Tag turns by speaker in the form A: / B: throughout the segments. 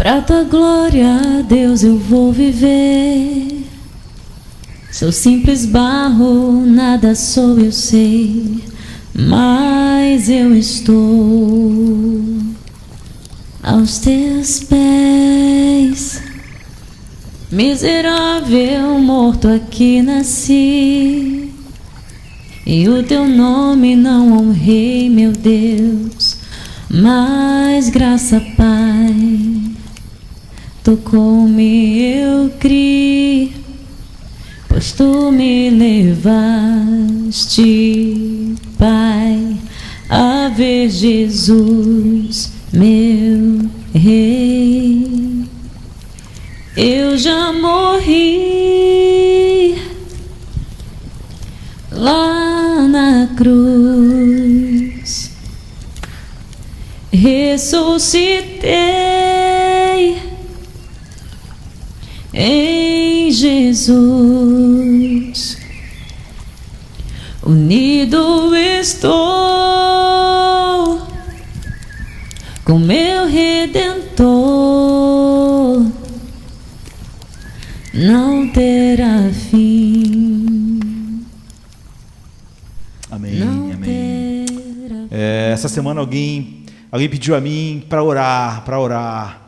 A: Pra tua glória, Deus, eu vou viver. Sou simples barro, nada sou, eu sei, mas eu estou aos teus pés. Miserável, morto aqui nasci, e o teu nome não honrei, meu Deus, mas graça, Pai, tocou-me, eu criei, pois tu me levaste, Pai, a ver Jesus, meu Rei. Eu já morri lá na cruz, ressuscitei em Jesus, unido estou com meu Redentor, não terá fim.
B: Amém, não amém. Essa semana alguém pediu a mim para orar.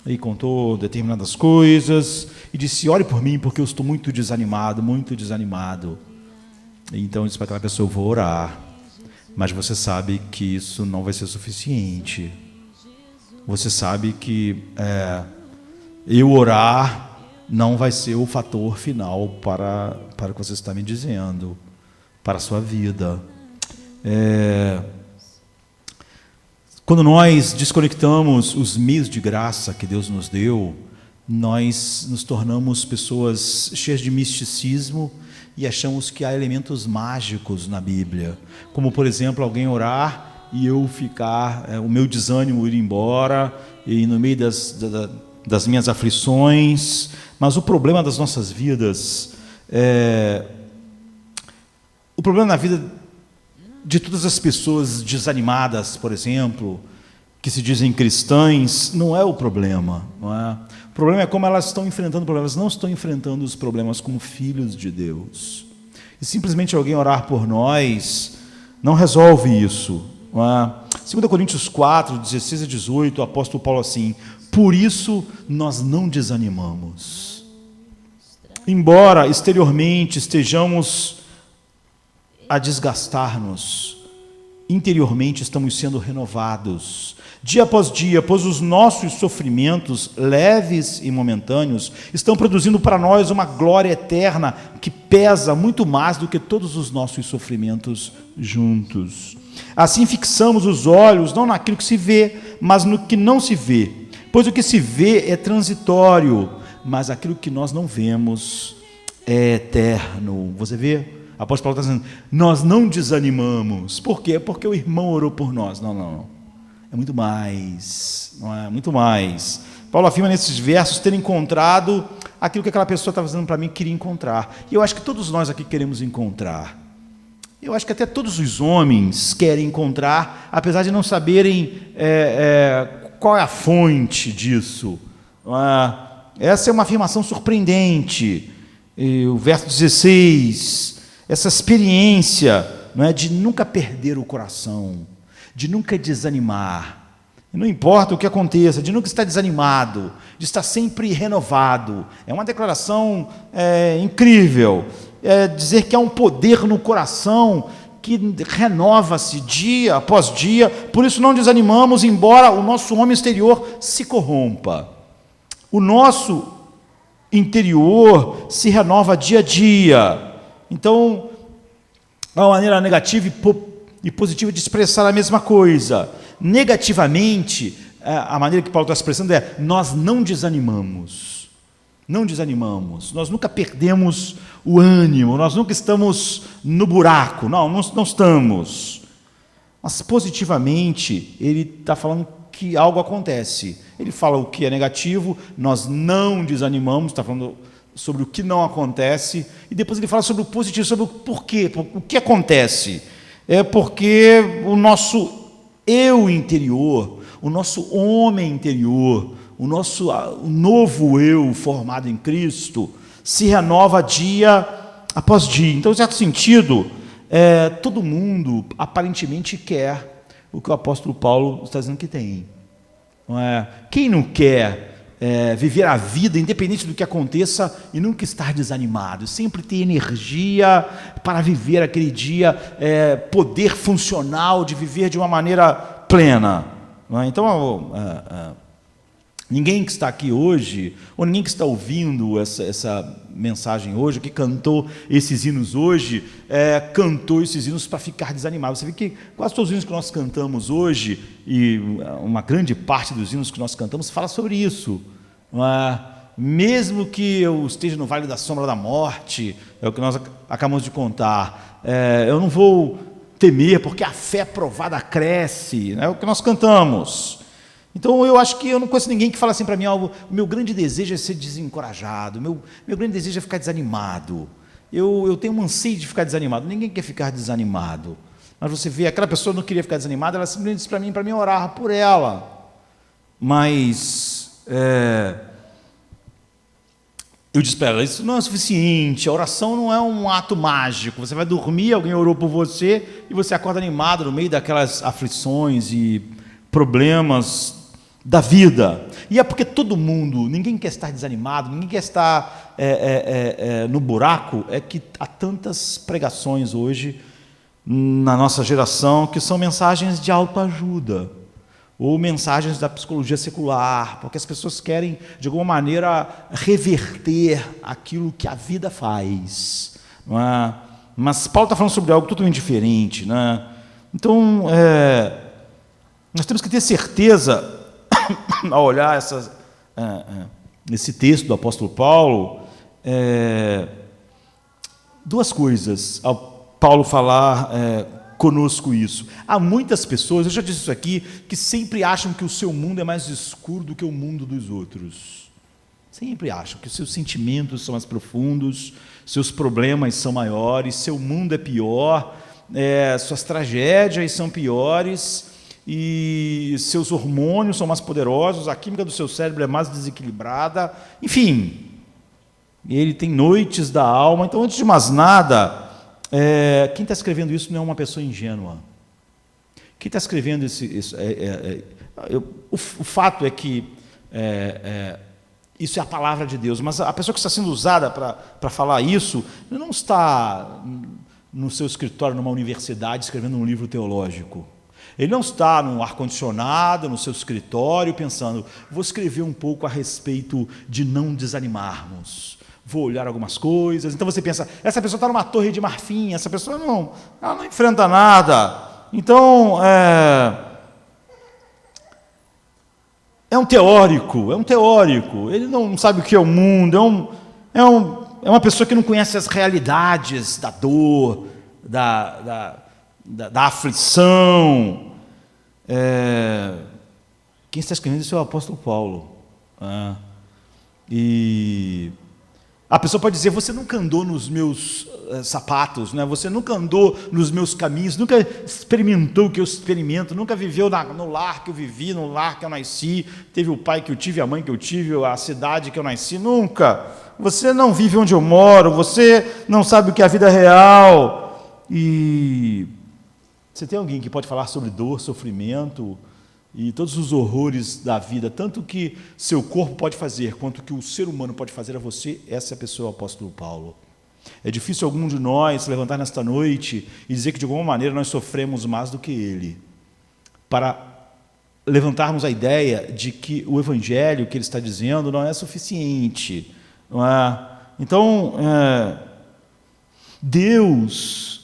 B: E contou determinadas coisas e disse: ore por mim porque eu estou muito desanimado. E então eu disse para aquela pessoa: eu vou orar, mas você sabe que isso não vai ser suficiente. Você sabe que eu orar não vai ser o fator final para o que você está me dizendo, para a sua vida. Quando nós desconectamos os meios de graça que Deus nos deu, nós nos tornamos pessoas cheias de misticismo e achamos que há elementos mágicos na Bíblia, como, por exemplo, alguém orar e eu ficar, o meu desânimo ir embora, e no meio das minhas aflições. Mas o problema das nossas vidas, o problema na vida de todas as pessoas desanimadas, por exemplo, que se dizem cristãs, não é o problema, não é? O problema é como elas estão enfrentando problemas. Elas não estão enfrentando os problemas como filhos de Deus. E simplesmente alguém orar por nós não resolve isso, não é? 2 Coríntios 4, 16 a 18, o apóstolo Paulo assim: por isso nós não desanimamos. Embora exteriormente estejamos a desgastar-nos, interiormente estamos sendo renovados, dia após dia, pois os nossos sofrimentos, leves e momentâneos, estão produzindo para nós uma glória eterna que pesa muito mais do que todos os nossos sofrimentos juntos. Assim fixamos os olhos não naquilo que se vê, mas no que não se vê, pois o que se vê é transitório, mas aquilo que nós não vemos é eterno. Você vê? O apóstolo Paulo está dizendo: nós não desanimamos. Por quê? Porque o irmão orou por nós. Não. É muito mais. Não é? Muito mais. Paulo afirma nesses versos ter encontrado aquilo que aquela pessoa estava dizendo para mim que queria encontrar. E eu acho que todos nós aqui queremos encontrar. Eu acho que até todos os homens querem encontrar, apesar de não saberem qual é a fonte disso. Essa é uma afirmação surpreendente. E o verso 16, essa experiência, não é, de nunca perder o coração, de nunca desanimar, não importa o que aconteça, de nunca estar desanimado, de estar sempre renovado. É uma declaração incrível, dizer que há um poder no coração que renova-se dia após dia. Por isso não desanimamos, embora o nosso homem exterior se corrompa. O nosso interior se renova dia a dia. Então, há uma maneira negativa e positiva de expressar a mesma coisa. Negativamente, a maneira que Paulo está expressando é: nós não desanimamos. Não desanimamos, nós nunca perdemos o ânimo, nós nunca estamos no buraco, não estamos. Mas positivamente, ele está falando que algo acontece. Ele fala o que é negativo, nós não desanimamos, está falando sobre o que não acontece, e depois ele fala sobre o positivo, sobre o porquê, o que acontece. É porque o nosso eu interior, o nosso homem interior, o novo eu formado em Cristo se renova dia após dia. Então, em certo sentido, todo mundo aparentemente quer o que o apóstolo Paulo está dizendo que tem. Não é? Quem não quer viver a vida independente do que aconteça e nunca estar desanimado, sempre ter energia para viver aquele dia, poder funcional de viver de uma maneira plena. Não é? Então, ninguém que está aqui hoje, ou ninguém que está ouvindo essa mensagem hoje, que cantou esses hinos hoje, cantou esses hinos para ficar desanimado. Você vê que quase todos os hinos que nós cantamos hoje, e uma grande parte dos hinos que nós cantamos, fala sobre isso. Mesmo que eu esteja no vale da sombra da morte, é o que nós acabamos de contar, eu não vou temer, porque a fé provada cresce, é o que nós cantamos. Então, eu acho que eu não conheço ninguém que fala assim para mim, o meu grande desejo é ser desencorajado, meu grande desejo é ficar desanimado. Eu tenho um anseio de ficar desanimado. Ninguém quer ficar desanimado. Mas você vê, aquela pessoa não queria ficar desanimada, ela simplesmente disse para mim orar por ela. Mas eu disse para ela, isso não é suficiente, a oração não é um ato mágico. Você vai dormir, alguém orou por você, e você acorda animado no meio daquelas aflições e problemas da vida. E é porque todo mundo, ninguém quer estar desanimado, ninguém quer estar no buraco, é que há tantas pregações hoje na nossa geração que são mensagens de autoajuda ou mensagens da psicologia secular, porque as pessoas querem, de alguma maneira, reverter aquilo que a vida faz. Não é? Mas Paulo está falando sobre algo totalmente diferente. Né? Então, nós temos que ter certeza, ao olhar esse texto do apóstolo Paulo, duas coisas, ao Paulo falar conosco isso. Há muitas pessoas, eu já disse isso aqui, que sempre acham que o seu mundo é mais escuro do que o mundo dos outros. Sempre acham que os seus sentimentos são mais profundos, seus problemas são maiores, seu mundo é pior, suas tragédias são piores, e seus hormônios são mais poderosos, a química do seu cérebro é mais desequilibrada, enfim, ele tem noites da alma. Então, antes de mais nada, quem está escrevendo isso não é uma pessoa ingênua. Quem está escrevendo isso, o fato é que isso é a palavra de Deus, mas a pessoa que está sendo usada para falar isso não está no seu escritório, numa universidade, escrevendo um livro teológico. Ele não está no ar-condicionado, no seu escritório, pensando, vou escrever um pouco a respeito de não desanimarmos, vou olhar algumas coisas. Então você pensa, essa pessoa está numa torre de marfim, essa pessoa ela não enfrenta nada. Então, é um teórico, ele não sabe o que é o mundo, é uma pessoa que não conhece as realidades da dor, da aflição. Quem está escrevendo isso é o apóstolo Paulo. E a pessoa pode dizer, você nunca andou nos meus sapatos, né? Você nunca andou nos meus caminhos, nunca experimentou o que eu experimento, nunca viveu no lar que eu vivi, no lar que eu nasci, teve o pai que eu tive, a mãe que eu tive, a cidade que eu nasci, nunca. Você não vive onde eu moro, você não sabe o que é a vida real. E você tem alguém que pode falar sobre dor, sofrimento e todos os horrores da vida, tanto que seu corpo pode fazer, quanto que o ser humano pode fazer a você, essa é a pessoa, o apóstolo Paulo. É difícil algum de nós se levantar nesta noite e dizer que de alguma maneira nós sofremos mais do que ele, para levantarmos a ideia de que o evangelho que ele está dizendo não é suficiente. Não é? Então, Deus,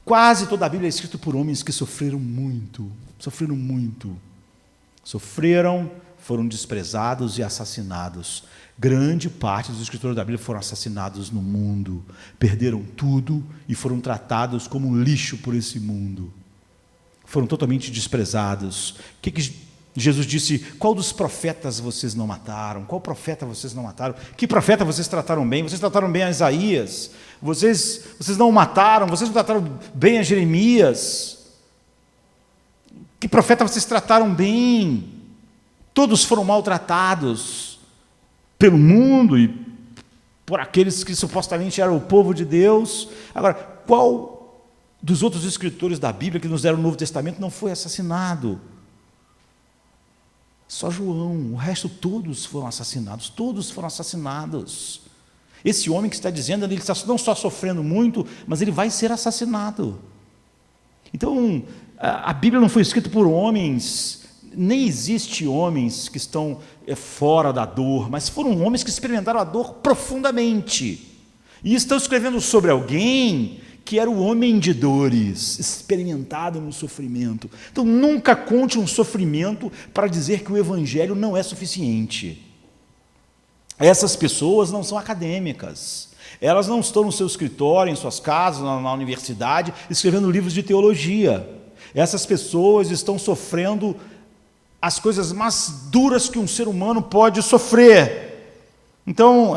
B: quase toda a Bíblia é escrita por homens que sofreram muito, foram desprezados e assassinados. Grande parte dos escritores da Bíblia foram assassinados no mundo, perderam tudo e foram tratados como um lixo por esse mundo. Foram totalmente desprezados. O que Jesus disse? Qual dos profetas vocês não mataram? Qual profeta vocês não mataram? Que profeta vocês trataram bem? Vocês trataram bem a Isaías? Vocês não o mataram? Vocês não trataram bem a Jeremias? Que profeta vocês trataram bem? Todos foram maltratados pelo mundo e por aqueles que supostamente eram o povo de Deus. Agora, qual dos outros escritores da Bíblia que nos deram o Novo Testamento não foi assassinado? Só João, o resto todos foram assassinados, todos foram assassinados. Esse homem que está dizendo, ele está não só sofrendo muito, mas ele vai ser assassinado. Então, a Bíblia não foi escrita por homens, nem existe homens que estão fora da dor, mas foram homens que experimentaram a dor profundamente. E estão escrevendo sobre alguém que era o homem de dores, experimentado no sofrimento. Então, nunca conte um sofrimento para dizer que o Evangelho não é suficiente. Essas pessoas não são acadêmicas. Elas não estão no seu escritório, em suas casas, na universidade, escrevendo livros de teologia. Essas pessoas estão sofrendo as coisas mais duras que um ser humano pode sofrer. Então,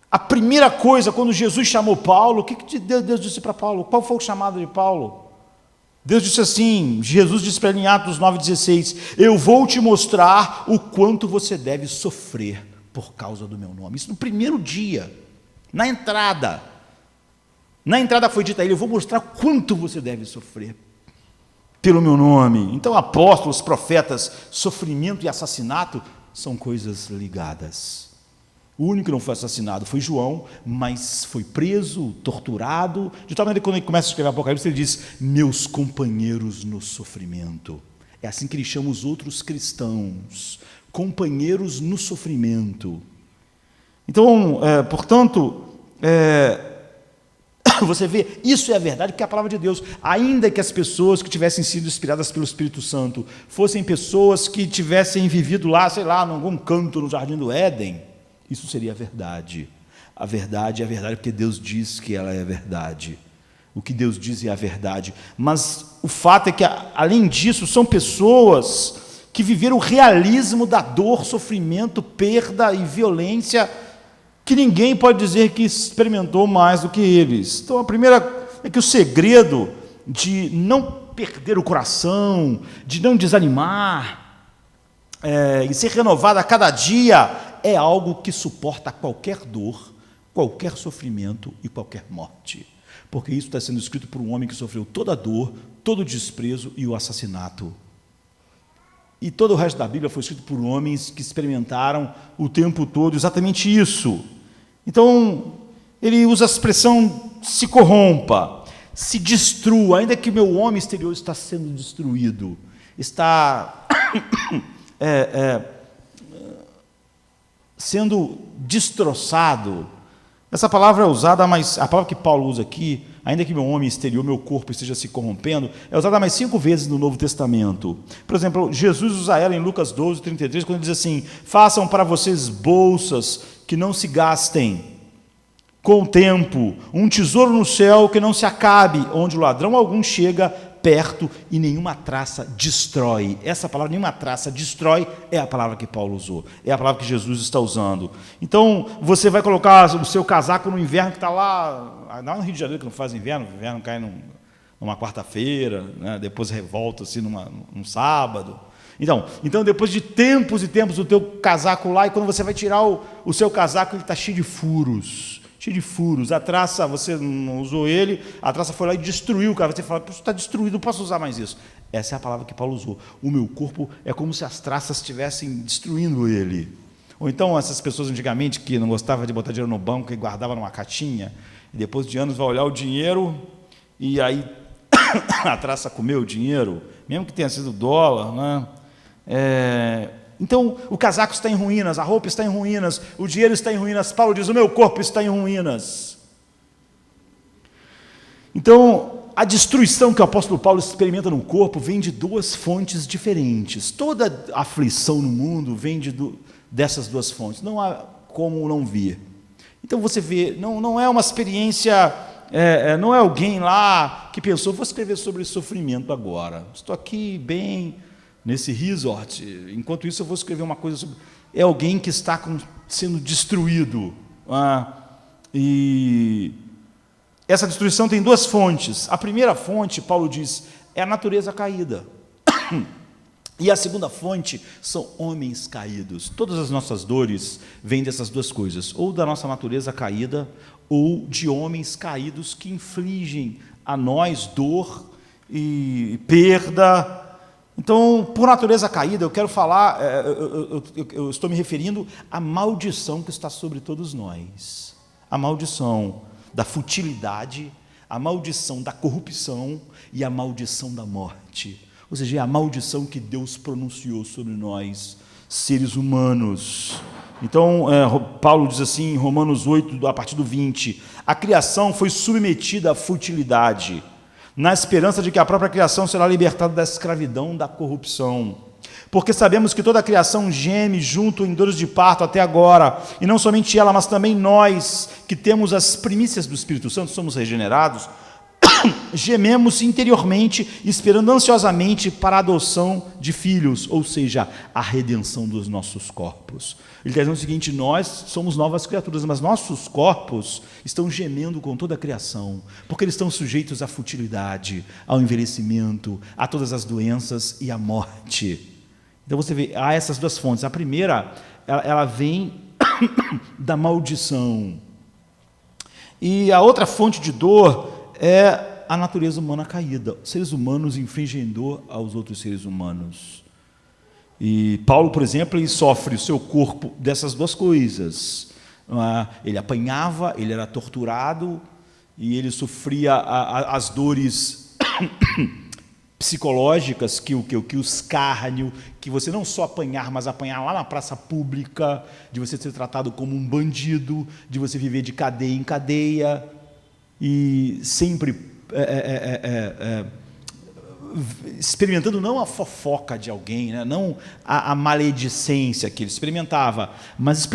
B: a primeira coisa, quando Jesus chamou Paulo, o que Deus disse para Paulo? Qual foi o chamado de Paulo? Deus disse assim, Jesus disse para ele em Atos 9,16, eu vou te mostrar o quanto você deve sofrer por causa do meu nome. Isso no primeiro dia, na entrada. Na entrada foi dito a ele, eu vou mostrar quanto você deve sofrer pelo meu nome. Então, apóstolos, profetas, sofrimento e assassinato são coisas ligadas. O único que não foi assassinado foi João, mas foi preso, torturado, de tal maneira que quando ele começa a escrever Apocalipse, ele diz, meus companheiros no sofrimento. É assim que ele chama os outros cristãos, companheiros no sofrimento. Então, portanto, você vê, isso é a verdade, porque é a palavra de Deus. Ainda que as pessoas que tivessem sido inspiradas pelo Espírito Santo fossem pessoas que tivessem vivido lá, sei lá, em algum canto no Jardim do Éden, isso seria a verdade. A verdade é a verdade porque Deus diz que ela é a verdade. O que Deus diz é a verdade. Mas o fato é que, além disso, são pessoas que viveram o realismo da dor, sofrimento, perda e violência, que ninguém pode dizer que experimentou mais do que eles. Então, a primeira é que o segredo de não perder o coração, de não desanimar, e ser renovado a cada dia, é algo que suporta qualquer dor, qualquer sofrimento e qualquer morte. Porque isso está sendo escrito por um homem que sofreu toda a dor, todo o desprezo e o assassinato. E todo o resto da Bíblia foi escrito por homens que experimentaram o tempo todo exatamente isso. Então, ele usa a expressão se corrompa, se destrua, ainda que meu homem exterior está sendo destruído, está sendo destroçado. Essa palavra é usada, mas a palavra que Paulo usa aqui, ainda que meu homem exterior, meu corpo esteja se corrompendo, é usada mais 5 vezes no Novo Testamento. Por exemplo, Jesus usa ela em Lucas 12:33, quando ele diz assim, façam para vocês bolsas que não se gastem com o tempo, um tesouro no céu que não se acabe, onde o ladrão algum chega perto e nenhuma traça destrói. Essa palavra, nenhuma traça destrói, é a palavra que Paulo usou, é a palavra que Jesus está usando. Então, você vai colocar o seu casaco no inverno que está lá no Rio de Janeiro, que não faz inverno, o inverno cai numa quarta-feira, né, depois revolta assim num sábado. Então, depois de tempos e tempos, o teu casaco lá, e quando você vai tirar o seu casaco, ele está cheio de furos. A traça, você não usou ele, a traça foi lá e destruiu o cara. Você fala, está destruído, não posso usar mais isso. Essa é a palavra que Paulo usou. O meu corpo é como se as traças estivessem destruindo ele. Ou então, essas pessoas antigamente que não gostavam de botar dinheiro no banco e guardavam numa caixinha, e depois de anos vai olhar o dinheiro, e aí a traça comeu o dinheiro, mesmo que tenha sido dólar, né? Então, o casaco está em ruínas, a roupa está em ruínas, o dinheiro está em ruínas. Paulo diz, o meu corpo está em ruínas. Então, a destruição que o apóstolo Paulo experimenta no corpo vem de 2 fontes diferentes. Toda aflição no mundo vem dessas 2 fontes. Não há como não vir. Então, você vê, não é uma experiência, não é alguém lá que pensou, vou escrever sobre sofrimento agora. Estou aqui bem nesse resort, enquanto isso eu vou escrever uma coisa sobre... É alguém que está sendo destruído. E essa destruição tem 2 fontes. A primeira fonte, Paulo diz, é a natureza caída. E a segunda fonte são homens caídos. Todas as nossas dores vêm dessas duas coisas, ou da nossa natureza caída, ou de homens caídos que infligem a nós dor e perda. Então, por natureza caída, eu quero falar, eu estou me referindo à maldição que está sobre todos nós. A maldição da futilidade, a maldição da corrupção e a maldição da morte. Ou seja, é a maldição que Deus pronunciou sobre nós, seres humanos. Então, Paulo diz assim, em Romanos 8, a partir do 20, a criação foi submetida à futilidade, na esperança de que a própria criação será libertada da escravidão, da corrupção. Porque sabemos que toda a criação geme junto em dores de parto até agora, e não somente ela, mas também nós, que temos as primícias do Espírito Santo, somos regenerados, gememos interiormente, esperando ansiosamente para a adoção de filhos, ou seja, a redenção dos nossos corpos. Ele está dizendo o seguinte, nós somos novas criaturas, mas nossos corpos estão gemendo com toda a criação, porque eles estão sujeitos à futilidade, ao envelhecimento, a todas as doenças e à morte. Então você vê, há essas duas fontes. A primeira, ela vem da maldição. E a outra fonte de dor é a natureza humana caída. Seres humanos infligem dor aos outros seres humanos. E Paulo, por exemplo, ele sofre o seu corpo dessas duas coisas. Ele apanhava, ele era torturado, e ele sofria as dores psicológicas que o escárnio, que você não só apanhar, mas apanhar lá na praça pública, de você ser tratado como um bandido, de você viver de cadeia em cadeia, e sempre experimentando não a fofoca de alguém, né? Não a maledicência que ele experimentava, mas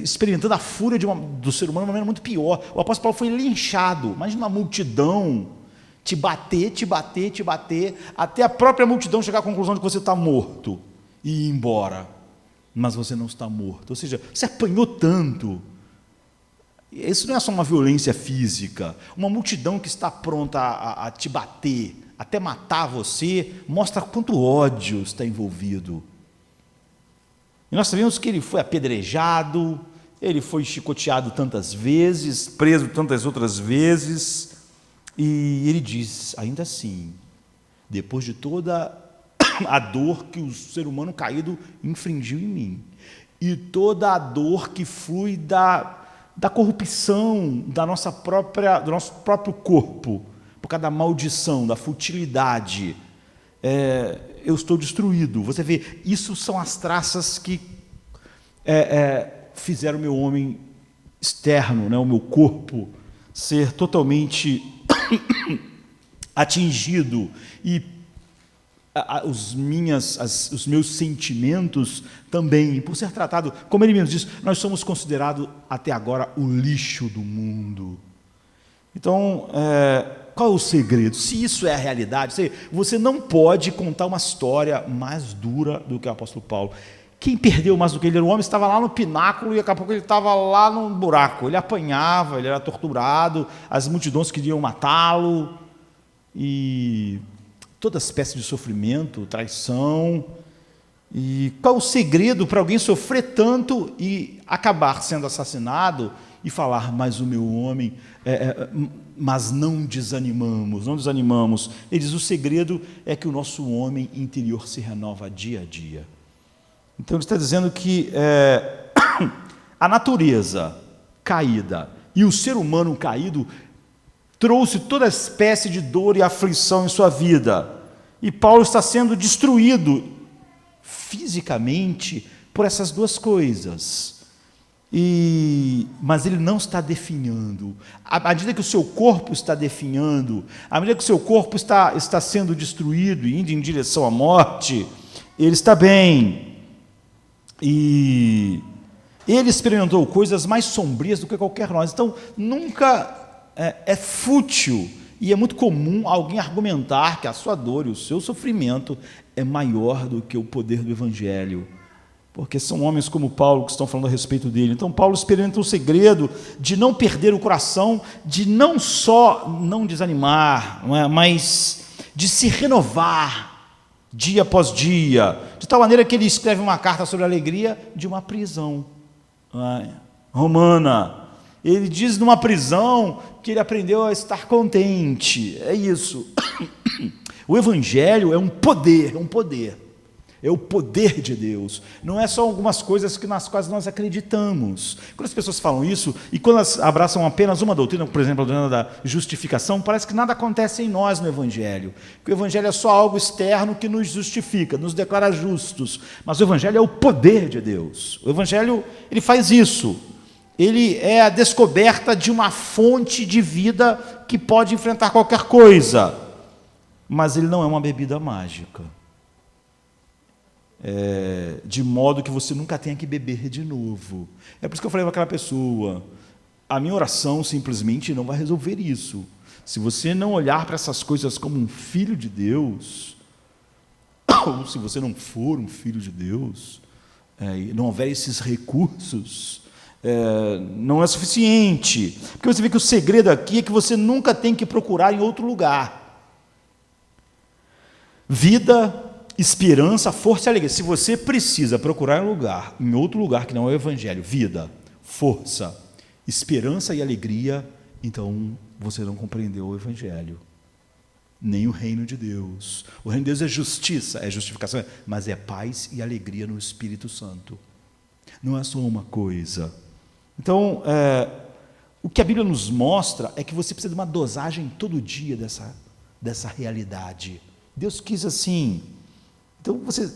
B: experimentando a fúria do ser humano de uma maneira muito pior. O apóstolo Paulo foi linchado, imagina uma multidão te bater, até a própria multidão chegar à conclusão de que você está morto e ir embora, mas você não está morto, ou seja, você apanhou tanto. Isso não é só uma violência física, uma multidão que está pronta a te bater, até matar você, mostra quanto ódio está envolvido. E nós sabemos que ele foi apedrejado, ele foi chicoteado tantas vezes, preso tantas outras vezes, e ele diz, ainda assim, depois de toda a dor que o ser humano caído infringiu em mim, e toda a dor que flui da corrupção do nosso próprio corpo, por causa da maldição, da futilidade, eu estou destruído. Você vê, isso são as traças que fizeram o meu homem externo, né, o meu corpo, ser totalmente atingido, e os meus sentimentos também, por ser tratado, como ele mesmo diz, nós somos considerados até agora o lixo do mundo. Então, qual é o segredo? Se isso é a realidade, você não pode contar uma história mais dura do que o apóstolo Paulo. Quem perdeu mais do que ele? O homem estava lá no pináculo e daqui a pouco ele estava lá no buraco. Ele apanhava, ele era torturado, as multidões queriam matá-lo, e toda espécie de sofrimento, traição. E qual o segredo para alguém sofrer tanto e acabar sendo assassinado e falar, mas o meu homem, mas não desanimamos. Ele diz, o segredo é que o nosso homem interior se renova dia a dia. Então ele está dizendo que a natureza caída e o ser humano caído trouxe toda espécie de dor e aflição em sua vida. E Paulo está sendo destruído fisicamente por essas duas coisas. Mas ele não está definhando. À medida que o seu corpo está definhando, à medida que o seu corpo está sendo destruído e indo em direção à morte, ele está bem. E ele experimentou coisas mais sombrias do que qualquer nós. Então, nunca é fútil e é muito comum alguém argumentar que a sua dor e o seu sofrimento é maior do que o poder do Evangelho, porque são homens como Paulo que estão falando a respeito dele. Então Paulo experimenta o segredo de não perder o coração, de não só não desanimar, mas de se renovar dia após dia, de tal maneira que ele escreve uma carta sobre a alegria de uma prisão romana. Ele diz numa prisão que ele aprendeu a estar contente. É isso. O Evangelho é um poder, é o poder de Deus. Não é só algumas coisas nas quais nós acreditamos. Quando as pessoas falam isso, e quando elas abraçam apenas uma doutrina, por exemplo, a doutrina da justificação, parece que nada acontece em nós no Evangelho. Que o Evangelho é só algo externo que nos justifica, nos declara justos. Mas o Evangelho é o poder de Deus. O Evangelho, ele faz isso. Ele é a descoberta de uma fonte de vida que pode enfrentar qualquer coisa. Mas ele não é uma bebida mágica. De modo que você nunca tenha que beber de novo. É por isso que eu falei para aquela pessoa, a minha oração simplesmente não vai resolver isso. Se você não olhar para essas coisas como um filho de Deus, ou se você não for um filho de Deus, e não houver esses recursos, não é suficiente. Porque você vê que o segredo aqui é que você nunca tem que procurar em outro lugar. Vida, esperança, força e alegria. Se você precisa procurar em outro lugar que não é o Evangelho, vida, força, esperança e alegria, então você não compreendeu o Evangelho, nem o reino de Deus. O reino de Deus é justiça, é justificação, mas é paz e alegria no Espírito Santo. Não é só uma coisa. Então, o que a Bíblia nos mostra é que você precisa de uma dosagem todo dia dessa realidade. Deus quis assim. Então, você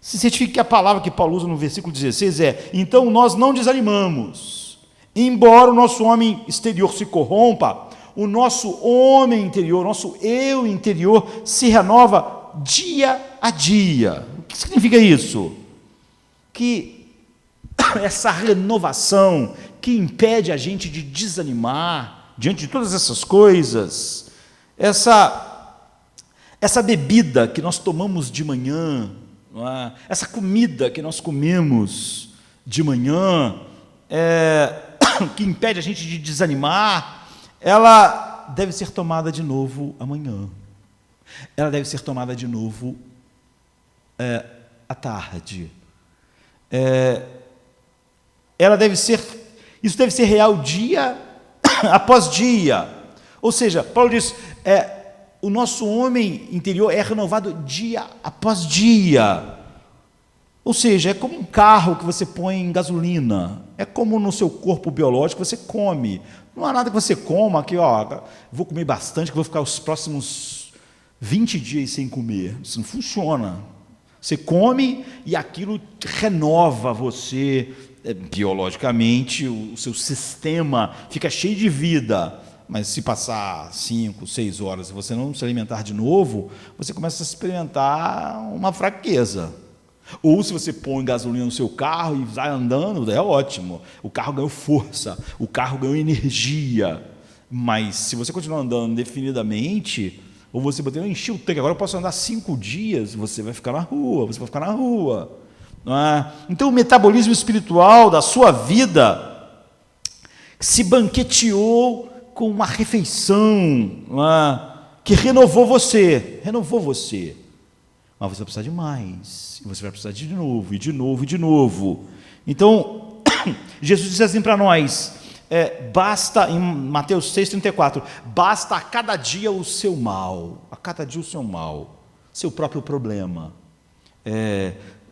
B: se certifique que a palavra que Paulo usa no versículo 16 então nós não desanimamos. Embora o nosso homem exterior se corrompa, o nosso homem interior, o nosso eu interior se renova dia a dia. O que significa isso? Que essa renovação que impede a gente de desanimar diante de todas essas coisas, essa bebida que nós tomamos de manhã, essa comida que nós comemos de manhã, que impede a gente de desanimar, ela deve ser tomada de novo amanhã. Ela deve ser tomada de novo à tarde. Isso deve ser real dia após dia. Ou seja, Paulo diz, o nosso homem interior é renovado dia após dia. Ou seja, é como um carro que você põe em gasolina. É como no seu corpo biológico você come. Não há nada que você coma que, vou comer bastante, que vou ficar os próximos 20 dias sem comer. Isso não funciona. Você come e aquilo renova você biologicamente, o seu sistema fica cheio de vida. Mas se passar 5, 6 horas e você não se alimentar de novo, você começa a experimentar uma fraqueza. Ou se você põe gasolina no seu carro e vai andando, é ótimo. O carro ganhou força, o carro ganhou energia. Mas se você continuar andando indefinidamente, ou você bater, encher o tanque, agora eu posso andar 5 dias, você vai ficar na rua, Não é? Então o metabolismo espiritual da sua vida se banqueteou com uma refeição, que renovou você. Mas você vai precisar de mais, e você vai precisar de novo, e de novo, e de novo. Então, Jesus disse assim para nós, basta, em Mateus 6,34, basta a cada dia o seu mal, seu próprio problema,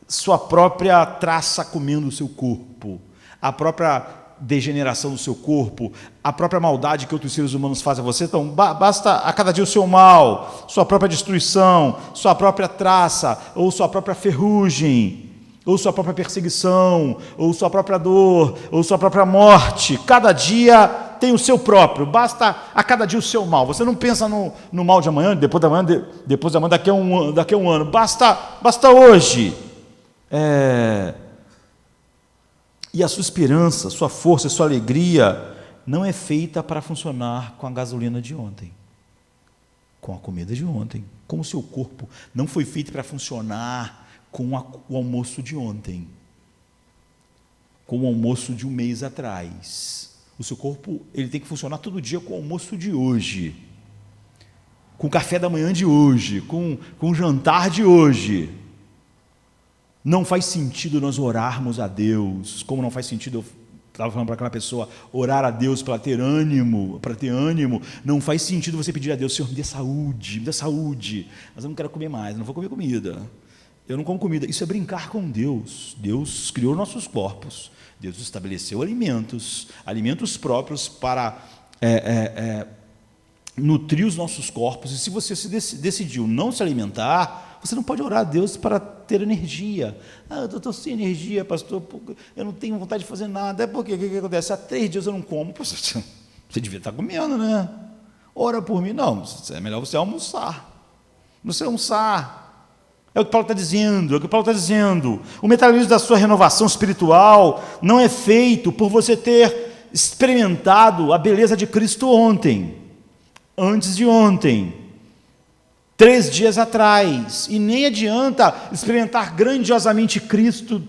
B: sua própria traça comendo o seu corpo, a própria degeneração do seu corpo, a própria maldade que outros seres humanos fazem a você. Então, basta a cada dia o seu mal, sua própria destruição, sua própria traça, ou sua própria ferrugem, ou sua própria perseguição, ou sua própria dor, ou sua própria morte. Cada dia tem o seu próprio, basta a cada dia o seu mal. Você não pensa no mal de amanhã, depois da manhã, daqui a um ano. Basta hoje. E a sua esperança, sua força, sua alegria não é feita para funcionar com a gasolina de ontem, com a comida de ontem, como o seu corpo não foi feito para funcionar com o almoço de ontem, com o almoço de um mês atrás. O seu corpo ele tem que funcionar todo dia com o almoço de hoje. com o café da manhã de hoje, com o jantar de hoje. Não faz sentido nós orarmos a Deus, como não faz sentido, eu estava falando para aquela pessoa, orar a Deus para ter ânimo, não faz sentido você pedir a Deus, Senhor, me dê saúde, mas eu não quero comer mais, não vou comer comida, eu não como comida. Isso é brincar com Deus. Deus criou nossos corpos, Deus estabeleceu alimentos próprios para nutrir os nossos corpos, e se você decidiu não se alimentar, você não pode orar a Deus para ter energia. Eu estou sem energia, pastor, eu não tenho vontade de fazer nada. É porque o que acontece? Há 3 dias eu não como. Pô, você devia estar comendo, né? Ora por mim. Não, é melhor você almoçar. Você almoçar. É o que Paulo está dizendo, O metabolismo da sua renovação espiritual não é feito por você ter experimentado a beleza de Cristo ontem, antes de ontem, 3 dias atrás, e nem adianta experimentar grandiosamente Cristo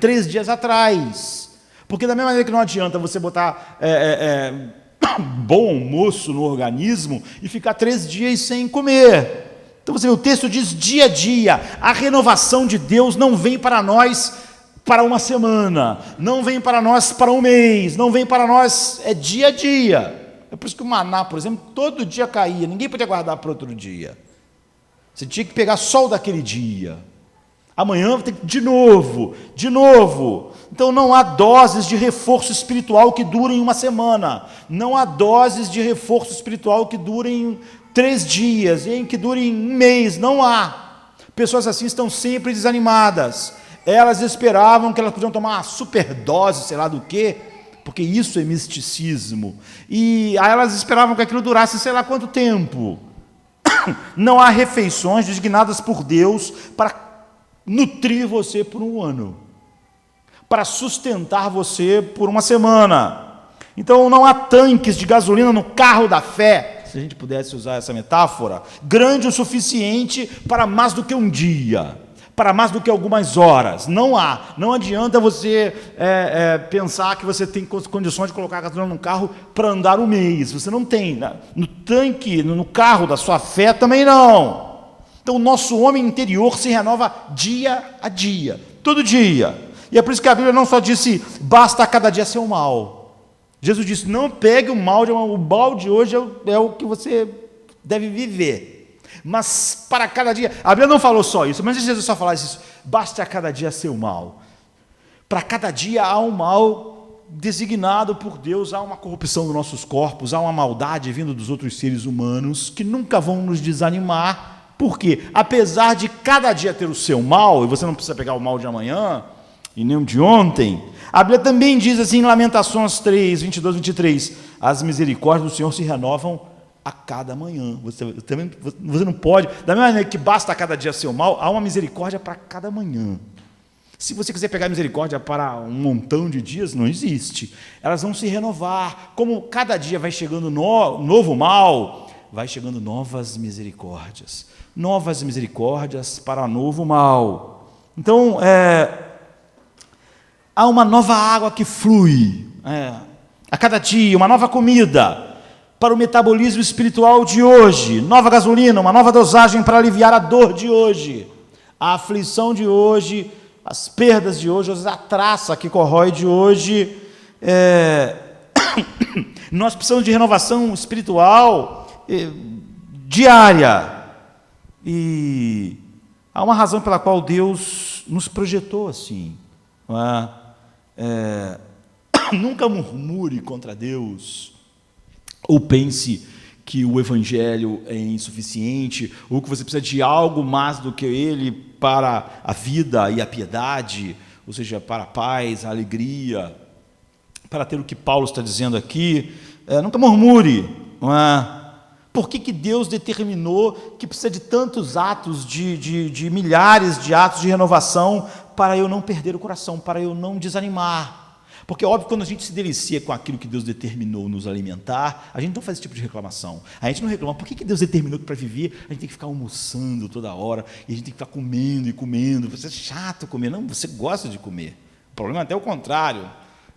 B: 3 dias atrás, porque da mesma maneira que não adianta você botar bom almoço no organismo e ficar 3 dias sem comer. Então você vê, o texto diz dia a dia. A renovação de Deus não vem para nós para uma semana, não vem para nós para um mês, não vem para nós, é dia a dia. É por isso que o maná, por exemplo, todo dia caía, ninguém podia guardar para outro dia. Você tinha que pegar só o daquele dia. Amanhã tem que de novo. Então não há doses de reforço espiritual que durem uma semana. Não há doses de reforço espiritual que durem 3 dias, e que durem um mês. Não há. Pessoas assim estão sempre desanimadas. Elas esperavam que elas podiam tomar uma superdose, sei lá do quê, porque isso é misticismo, e aí elas esperavam que aquilo durasse sei lá quanto tempo. Não há refeições designadas por Deus para nutrir você por um ano, para sustentar você por uma semana. Então não há tanques de gasolina no carro da fé, se a gente pudesse usar essa metáfora, grande o suficiente para mais do que um dia, para mais do que algumas horas. Não há. Não adianta você pensar que você tem condições de colocar a gasolina no carro para andar um mês. Você não tem. No tanque, no carro da sua fé também não. Então o nosso homem interior se renova dia a dia, todo dia. E é por isso que a Bíblia não só disse, basta a cada dia seu mal. Jesus disse, não pegue o mal de hoje é o que você deve viver. Mas para cada dia, a Bíblia não falou só isso, mas Jesus só falasse isso, basta a cada dia seu mal. Para cada dia há um mal designado por Deus, há uma corrupção dos nossos corpos, há uma maldade vindo dos outros seres humanos que nunca vão nos desanimar, porque apesar de cada dia ter o seu mal, e você não precisa pegar o mal de amanhã, e nem o de ontem, a Bíblia também diz assim em Lamentações 3, 22, 23, as misericórdias do Senhor se renovam a cada manhã. Você não pode, da mesma maneira que basta a cada dia seu mal, há uma misericórdia para cada manhã. Se você quiser pegar misericórdia para um montão de dias, não existe. Elas vão se renovar. Como cada dia vai chegando novo mal, vai chegando novas misericórdias. Novas misericórdias para novo mal. Então, há uma nova água que flui. A cada dia, uma nova comida para o metabolismo espiritual de hoje, nova gasolina, uma nova dosagem para aliviar a dor de hoje, a aflição de hoje, as perdas de hoje, a traça que corrói de hoje. Nós precisamos de renovação espiritual diária, e há uma razão pela qual Deus nos projetou assim. Não é? Nunca murmure contra Deus, ou pense que o Evangelho é insuficiente, ou que você precisa de algo mais do que ele para a vida e a piedade, ou seja, para a paz, a alegria, para ter o que Paulo está dizendo aqui. Nunca murmure. Não é? Por que Deus determinou que precisa de tantos atos, de milhares de atos de renovação, para eu não perder o coração, para eu não desanimar? Porque, óbvio, quando a gente se delicia com aquilo que Deus determinou nos alimentar, a gente não faz esse tipo de reclamação. A gente não reclama, por que Deus determinou que para viver a gente tem que ficar almoçando toda hora, e a gente tem que ficar comendo e comendo? Você é chato comer. Não, você gosta de comer. O problema é até o contrário.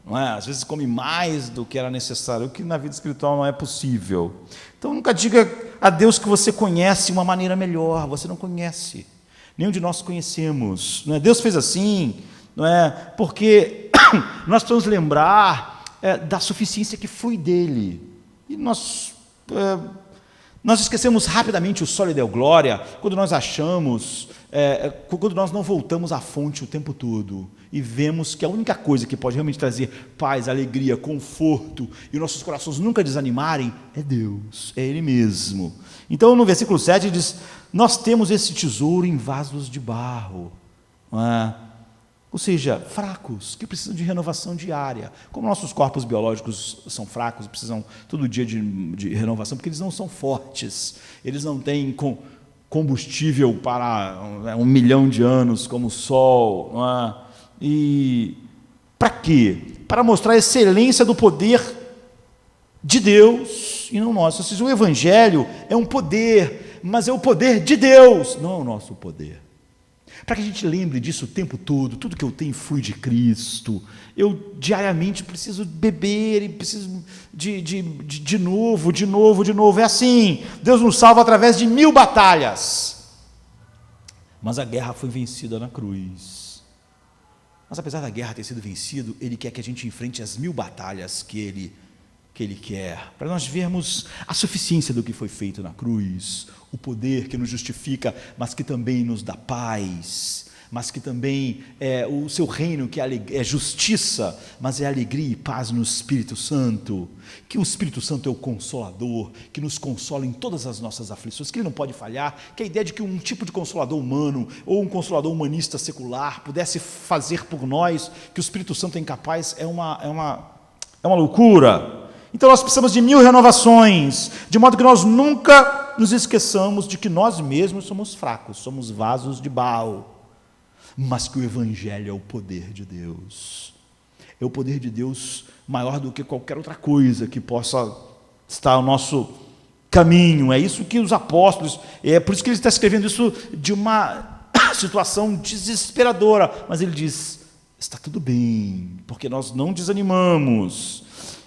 B: Não é? Às vezes come mais do que era necessário, o que na vida espiritual não é possível. Então nunca diga, a Deus que você conhece de uma maneira melhor. Você não conhece. Nenhum de nós conhecemos. Não é? Deus fez assim, não é? Porque nós precisamos lembrar da suficiência que flui dele. E nós esquecemos rapidamente o soli deo glória quando nós achamos, quando nós não voltamos à fonte o tempo todo e vemos que a única coisa que pode realmente trazer paz, alegria, conforto e nossos corações nunca desanimarem é Deus, é Ele mesmo. Então no versículo 7 ele diz: nós temos esse tesouro em vasos de barro, não é? Ou seja, fracos, que precisam de renovação diária. Como nossos corpos biológicos são fracos, precisam todo dia de renovação, porque eles não são fortes, eles não têm combustível para 1 milhão de anos, como o Sol. Não é? E para quê? Para mostrar a excelência do poder de Deus e não nosso. Ou seja, o Evangelho é um poder, mas é o poder de Deus, não é o nosso poder. Para que a gente lembre disso o tempo todo, tudo que eu tenho flui de Cristo. Eu diariamente preciso beber e preciso de novo. É assim, Deus nos salva através de 1000 batalhas. Mas a guerra foi vencida na cruz. Mas apesar da guerra ter sido vencida, Ele quer que a gente enfrente as 1000 batalhas que Ele quer, para nós vermos a suficiência do que foi feito na cruz, o poder que nos justifica, mas que também nos dá paz, mas que também é o seu reino, que é justiça, mas é alegria e paz no Espírito Santo, que o Espírito Santo é o Consolador, que nos consola em todas as nossas aflições, que Ele não pode falhar, que a ideia de que um tipo de Consolador humano, ou um Consolador humanista secular, pudesse fazer por nós, que o Espírito Santo é incapaz, é uma loucura. Então nós precisamos de 1000 renovações, de modo que nós nunca nos esqueçamos de que nós mesmos somos fracos, somos vasos de barro, mas que o Evangelho é o poder de Deus. É o poder de Deus maior do que qualquer outra coisa que possa estar ao nosso caminho. É isso que os apóstolos, é por isso que ele está escrevendo isso de uma situação desesperadora, mas ele diz: está tudo bem, porque nós não desanimamos.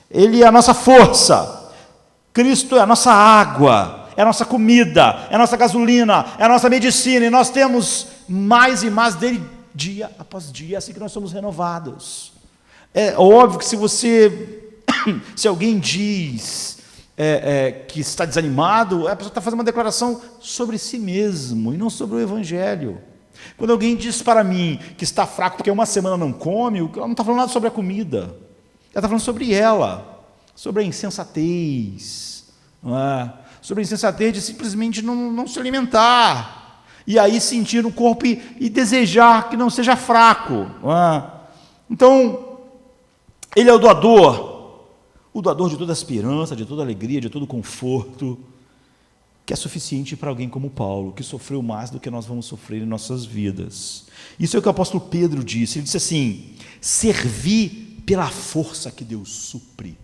B: Ele é a nossa força, Cristo é a nossa água, é a nossa comida, é a nossa gasolina, é a nossa medicina, e nós temos mais e mais dele dia após dia, assim que nós somos renovados. É óbvio que se alguém diz que está desanimado, a pessoa está fazendo uma declaração sobre si mesmo e não sobre o Evangelho. Quando alguém diz para mim que está fraco porque uma semana não come, ela não está falando nada sobre a comida. Ela está falando sobre ela, sobre a insensatez, não é? Sobre a insensatez de simplesmente não se alimentar, e aí sentir no corpo e desejar que não seja fraco. Não é? Então, Ele é o doador de toda esperança, de toda alegria, de todo conforto, que é suficiente para alguém como Paulo, que sofreu mais do que nós vamos sofrer em nossas vidas. Isso é o que o apóstolo Pedro disse. Ele disse assim: servi pela força que Deus supre.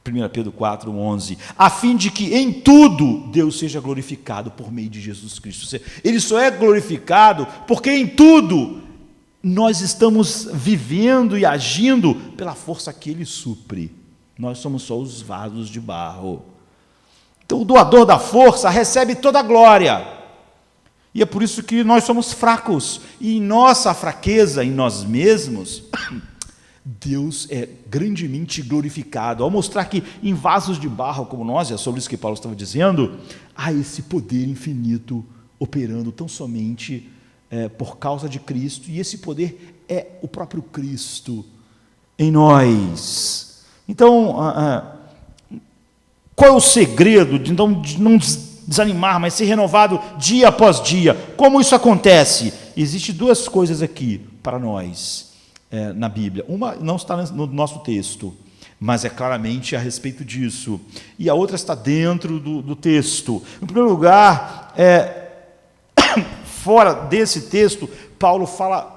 B: 1 Pedro 4:11, a fim de que em tudo Deus seja glorificado por meio de Jesus Cristo. Ele só é glorificado porque em tudo nós estamos vivendo e agindo pela força que Ele supre. Nós somos só os vasos de barro. Então o doador da força recebe toda a glória. E é por isso que nós somos fracos. E em nossa fraqueza, em nós mesmos, Deus é grandemente glorificado. Ao mostrar que em vasos de barro como nós, é sobre isso que Paulo estava dizendo, há esse poder infinito operando tão somente por causa de Cristo. E esse poder é o próprio Cristo em nós. Então, qual é o segredo de não desanimar, mas ser renovado dia após dia? Como isso acontece? Existem 2 coisas aqui para nós na Bíblia. Uma não está no nosso texto, mas é claramente a respeito disso. E a outra está dentro do texto. Em primeiro lugar, fora desse texto, Paulo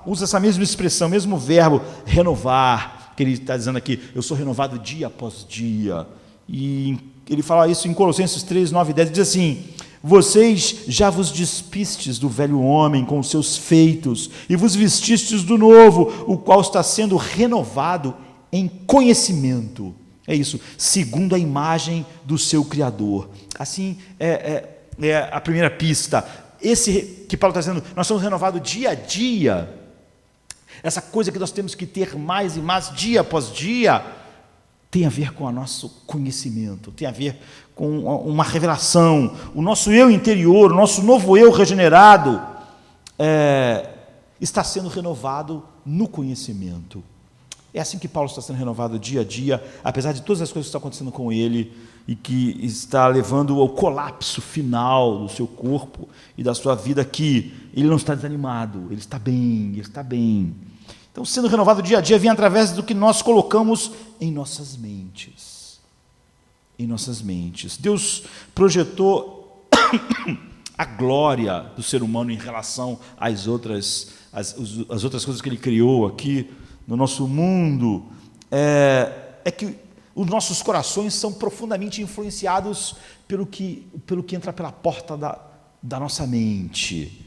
B: usa essa mesma expressão, mesmo verbo, renovar, que ele está dizendo aqui: eu sou renovado dia após dia. E ele fala isso em Colossenses 3, 9 e 10, diz assim: vocês já vos despistes do velho homem com os seus feitos, e vos vestistes do novo, o qual está sendo renovado em conhecimento, É isso, segundo a imagem do seu Criador. Assim, é a primeira pista. Esse que Paulo está dizendo, nós somos renovados dia a dia. Essa coisa que nós temos que ter mais e mais, dia após dia, tem a ver com o nosso conhecimento, tem a ver com uma revelação. O nosso eu interior, o nosso novo eu regenerado, está sendo renovado no conhecimento. É assim que Paulo está sendo renovado dia a dia, apesar de todas as coisas que estão acontecendo com ele e que está levando ao colapso final do seu corpo e da sua vida, que ele não está desanimado, ele está bem, ele está bem. Então, sendo renovado dia a dia, vem através do que nós colocamos em nossas mentes. Em nossas mentes. Deus projetou a glória do ser humano em relação às outras coisas que ele criou aqui no nosso mundo. É que os nossos corações são profundamente influenciados pelo que entra pela porta da nossa mente.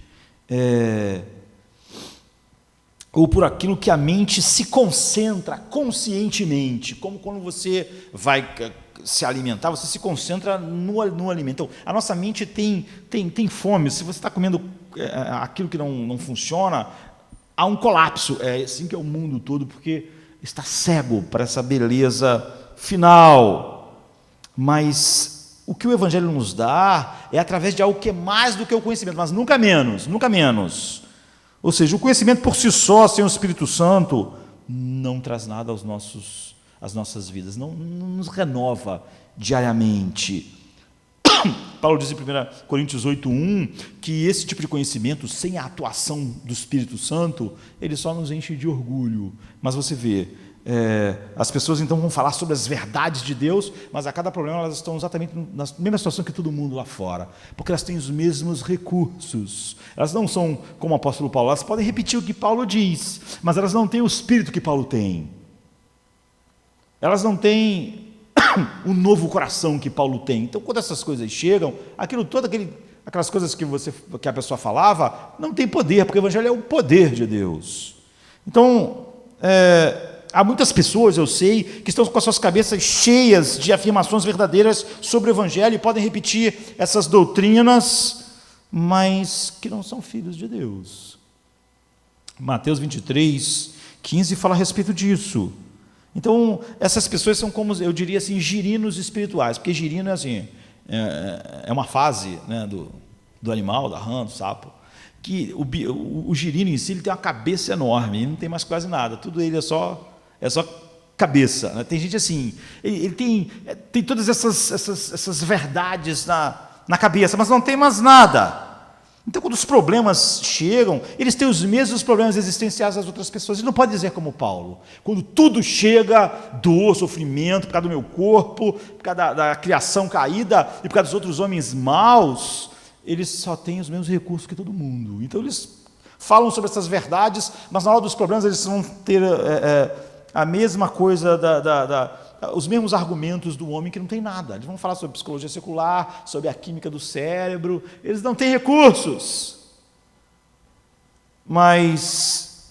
B: Ou por aquilo que a mente se concentra conscientemente, como quando você vai se alimentar, você se concentra no alimento. Então, a nossa mente tem fome. Se você está comendo aquilo que não funciona, há um colapso. É assim que é o mundo todo, porque está cego para essa beleza final. Mas o que o Evangelho nos dá é através de algo que é mais do que o conhecimento, mas nunca menos, nunca menos. Ou seja, o conhecimento por si só, sem o Espírito Santo, não traz nada às nossas vidas, não nos renova diariamente. Paulo diz em 1 Coríntios 8:1 que esse tipo de conhecimento, sem a atuação do Espírito Santo, ele só nos enche de orgulho. Mas você vê, as pessoas então vão falar sobre as verdades de Deus, mas a cada problema elas estão exatamente na mesma situação que todo mundo lá fora, porque elas têm os mesmos recursos. Elas não são como o apóstolo Paulo, elas podem repetir o que Paulo diz, mas elas não têm o espírito que Paulo tem. Elas não têm o novo coração que Paulo tem. Então, quando essas coisas chegam, aquelas coisas que a pessoa falava, não tem poder, porque o Evangelho é o poder de Deus. Então, há muitas pessoas, eu sei, que estão com as suas cabeças cheias de afirmações verdadeiras sobre o Evangelho e podem repetir essas doutrinas, mas que não são filhos de Deus. Mateus 23:15 fala a respeito disso. Então, essas pessoas são como, eu diria assim, girinos espirituais, porque girino é assim, é uma fase, né, do animal, da rã, do sapo, que o girino em si ele tem uma cabeça enorme, ele não tem mais quase nada, tudo ele é só cabeça, né? Tem gente assim, ele tem todas essas verdades na cabeça, mas não tem mais nada. Então, quando os problemas chegam, eles têm os mesmos problemas existenciais das outras pessoas. Ele não pode dizer como Paulo. Quando tudo chega, dor, sofrimento, por causa do meu corpo, por causa da criação caída e por causa dos outros homens maus, eles só têm os mesmos recursos que todo mundo. Então, eles falam sobre essas verdades, mas na hora dos problemas eles vão ter a mesma coisa, os mesmos argumentos do homem que não tem nada. Eles vão falar sobre psicologia secular, sobre a química do cérebro, eles não têm recursos. Mas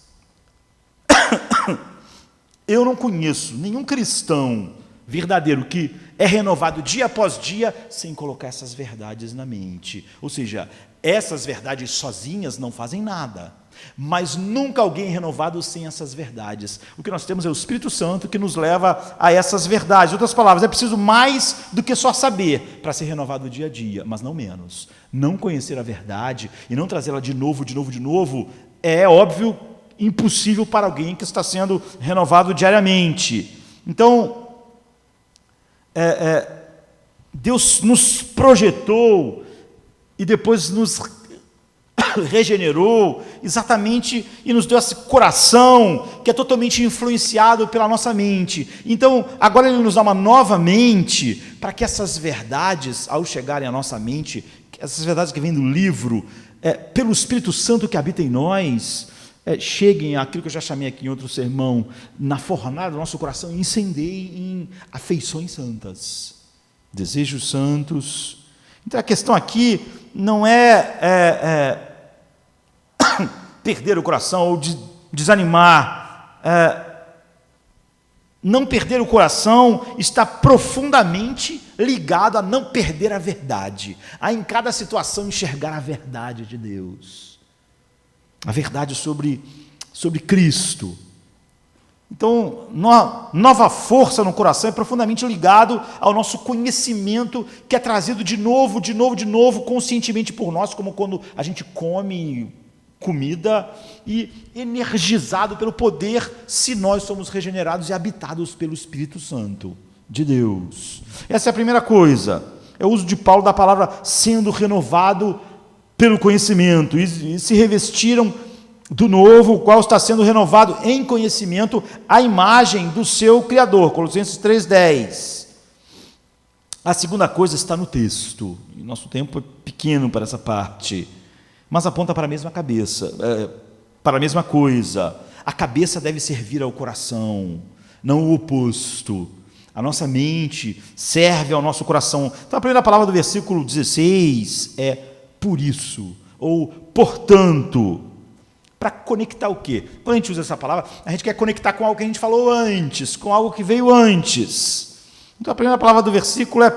B: eu não conheço nenhum cristão verdadeiro que é renovado dia após dia sem colocar essas verdades na mente. Ou seja, essas verdades sozinhas não fazem nada. Mas nunca alguém é renovado sem essas verdades. O que nós temos é o Espírito Santo que nos leva a essas verdades. Em outras palavras, é preciso mais do que só saber para ser renovado dia a dia, mas não menos. Não conhecer a verdade e não trazê-la de novo, é óbvio impossível para alguém que está sendo renovado diariamente. Então, Deus nos projetou e depois nos regenerou exatamente e nos deu esse coração que é totalmente influenciado pela nossa mente. Então, agora Ele nos dá uma nova mente para que essas verdades, ao chegarem à nossa mente, essas verdades que vêm do livro, pelo Espírito Santo que habita em nós, cheguem àquilo que eu já chamei aqui em outro sermão, na fornalha do nosso coração e incendeiem em afeições santas, desejos santos. Então, a questão aqui não é perder o coração ou desanimar. Não perder o coração está profundamente ligado a não perder a verdade, a em cada situação enxergar a verdade de Deus, a verdade sobre Cristo. Então, nova força no coração é profundamente ligado ao nosso conhecimento, que é trazido de novo, conscientemente por nós, como quando a gente come comida, e energizado pelo poder, se nós somos regenerados e habitados pelo Espírito Santo de Deus. Essa é a primeira coisa, é o uso de Paulo da palavra sendo renovado pelo conhecimento, e se revestiram do novo, o qual está sendo renovado em conhecimento à imagem do seu Criador, Colossenses 3,10. A segunda coisa está no texto, e nosso tempo é pequeno para essa parte, mas aponta para a mesma cabeça, para a mesma coisa. A cabeça deve servir ao coração, não o oposto. A nossa mente serve ao nosso coração. Então, a primeira palavra do versículo 16 é por isso, ou portanto. Para conectar o quê? Quando a gente usa essa palavra, a gente quer conectar com algo que a gente falou antes, com algo que veio antes. Então, a primeira palavra do versículo é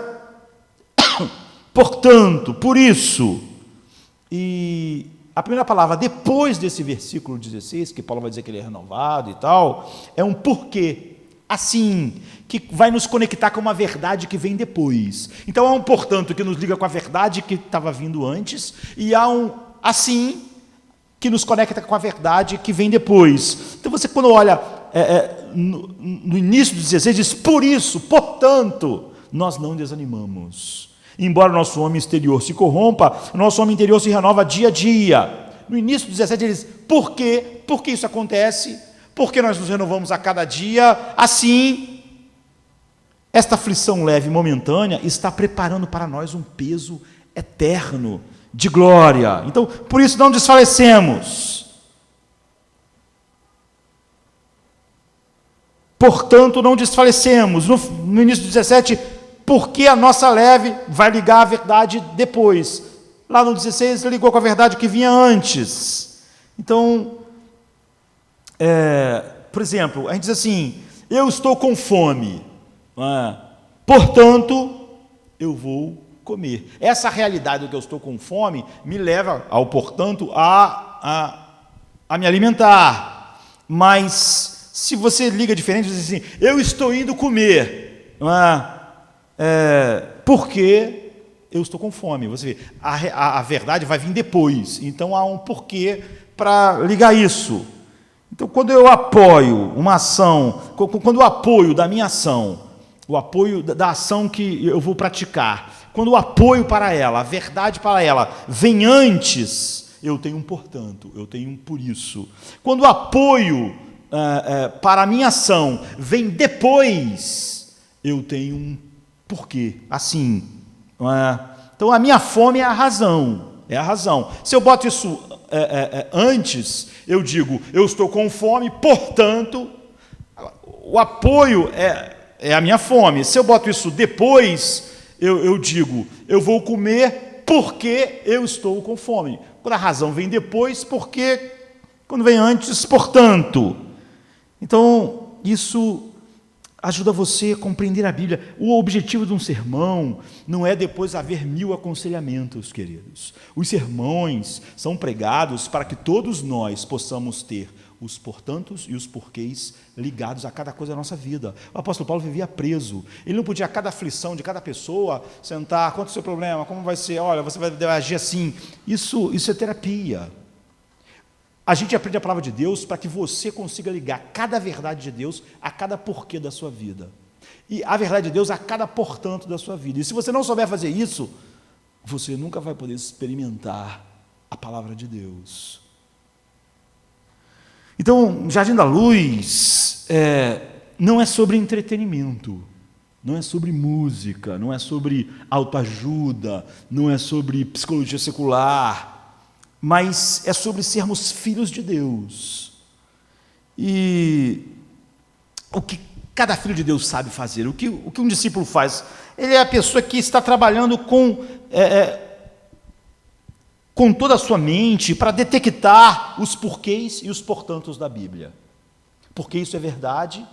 B: portanto, por isso. E a primeira palavra depois desse versículo 16, que Paulo vai dizer que ele é renovado e tal, é um porquê, assim, que vai nos conectar com uma verdade que vem depois. Então, há um portanto que nos liga com a verdade que estava vindo antes, e há um assim que nos conecta com a verdade que vem depois. Então, você quando olha no início do 16, diz, por isso, portanto, nós não desanimamos. Embora o nosso homem exterior se corrompa, o nosso homem interior se renova dia a dia. No início do 17 ele diz, por quê? Por que isso acontece? Porque nós nos renovamos a cada dia. Assim, esta aflição leve e momentânea está preparando para nós um peso eterno de glória. Então, por isso não desfalecemos. Portanto, não desfalecemos. No início do 17, porque a nossa leve vai ligar a verdade depois. Lá no 16, ele ligou com a verdade que vinha antes. Então, por exemplo, a gente diz assim, eu estou com fome, portanto, eu vou comer. Essa realidade do que eu estou com fome me leva, portanto, a me alimentar. Mas, se você liga diferente, você diz assim, eu estou indo comer, porque eu estou com fome. Você vê, a verdade vai vir depois. Então, há um porquê para ligar isso. Então, quando eu apoio uma ação, quando o apoio da minha ação, o apoio da ação que eu vou praticar, quando o apoio para ela, a verdade para ela, vem antes, eu tenho um portanto, eu tenho um por isso. Quando o apoio para a minha ação vem depois, eu tenho um porquê, assim. Então, a minha fome é a razão, Se eu boto isso antes, eu digo, eu estou com fome, portanto, o apoio é a minha fome. Se eu boto isso depois, eu digo, eu vou comer porque eu estou com fome. Quando a razão vem depois, porque quando vem antes, portanto. Então, isso ajuda você a compreender a Bíblia. O objetivo de um sermão não é depois haver 1000 aconselhamentos, queridos. Os sermões são pregados para que todos nós possamos ter os portantos e os porquês ligados a cada coisa da nossa vida. O apóstolo Paulo vivia preso. Ele não podia, a cada aflição de cada pessoa, sentar, qual é o seu problema, como vai ser, olha, você vai agir assim. Isso é terapia. A gente aprende a palavra de Deus para que você consiga ligar cada verdade de Deus a cada porquê da sua vida. E a verdade de Deus a cada portanto da sua vida. E se você não souber fazer isso, você nunca vai poder experimentar a palavra de Deus. Então, Jardim da Luz não é sobre entretenimento, não é sobre música, não é sobre autoajuda, não é sobre psicologia secular, mas é sobre sermos filhos de Deus. E o que cada filho de Deus sabe fazer, o que um discípulo faz? Ele é a pessoa que está trabalhando com toda a sua mente para detectar os porquês e os portantos da Bíblia. Porque isso é verdade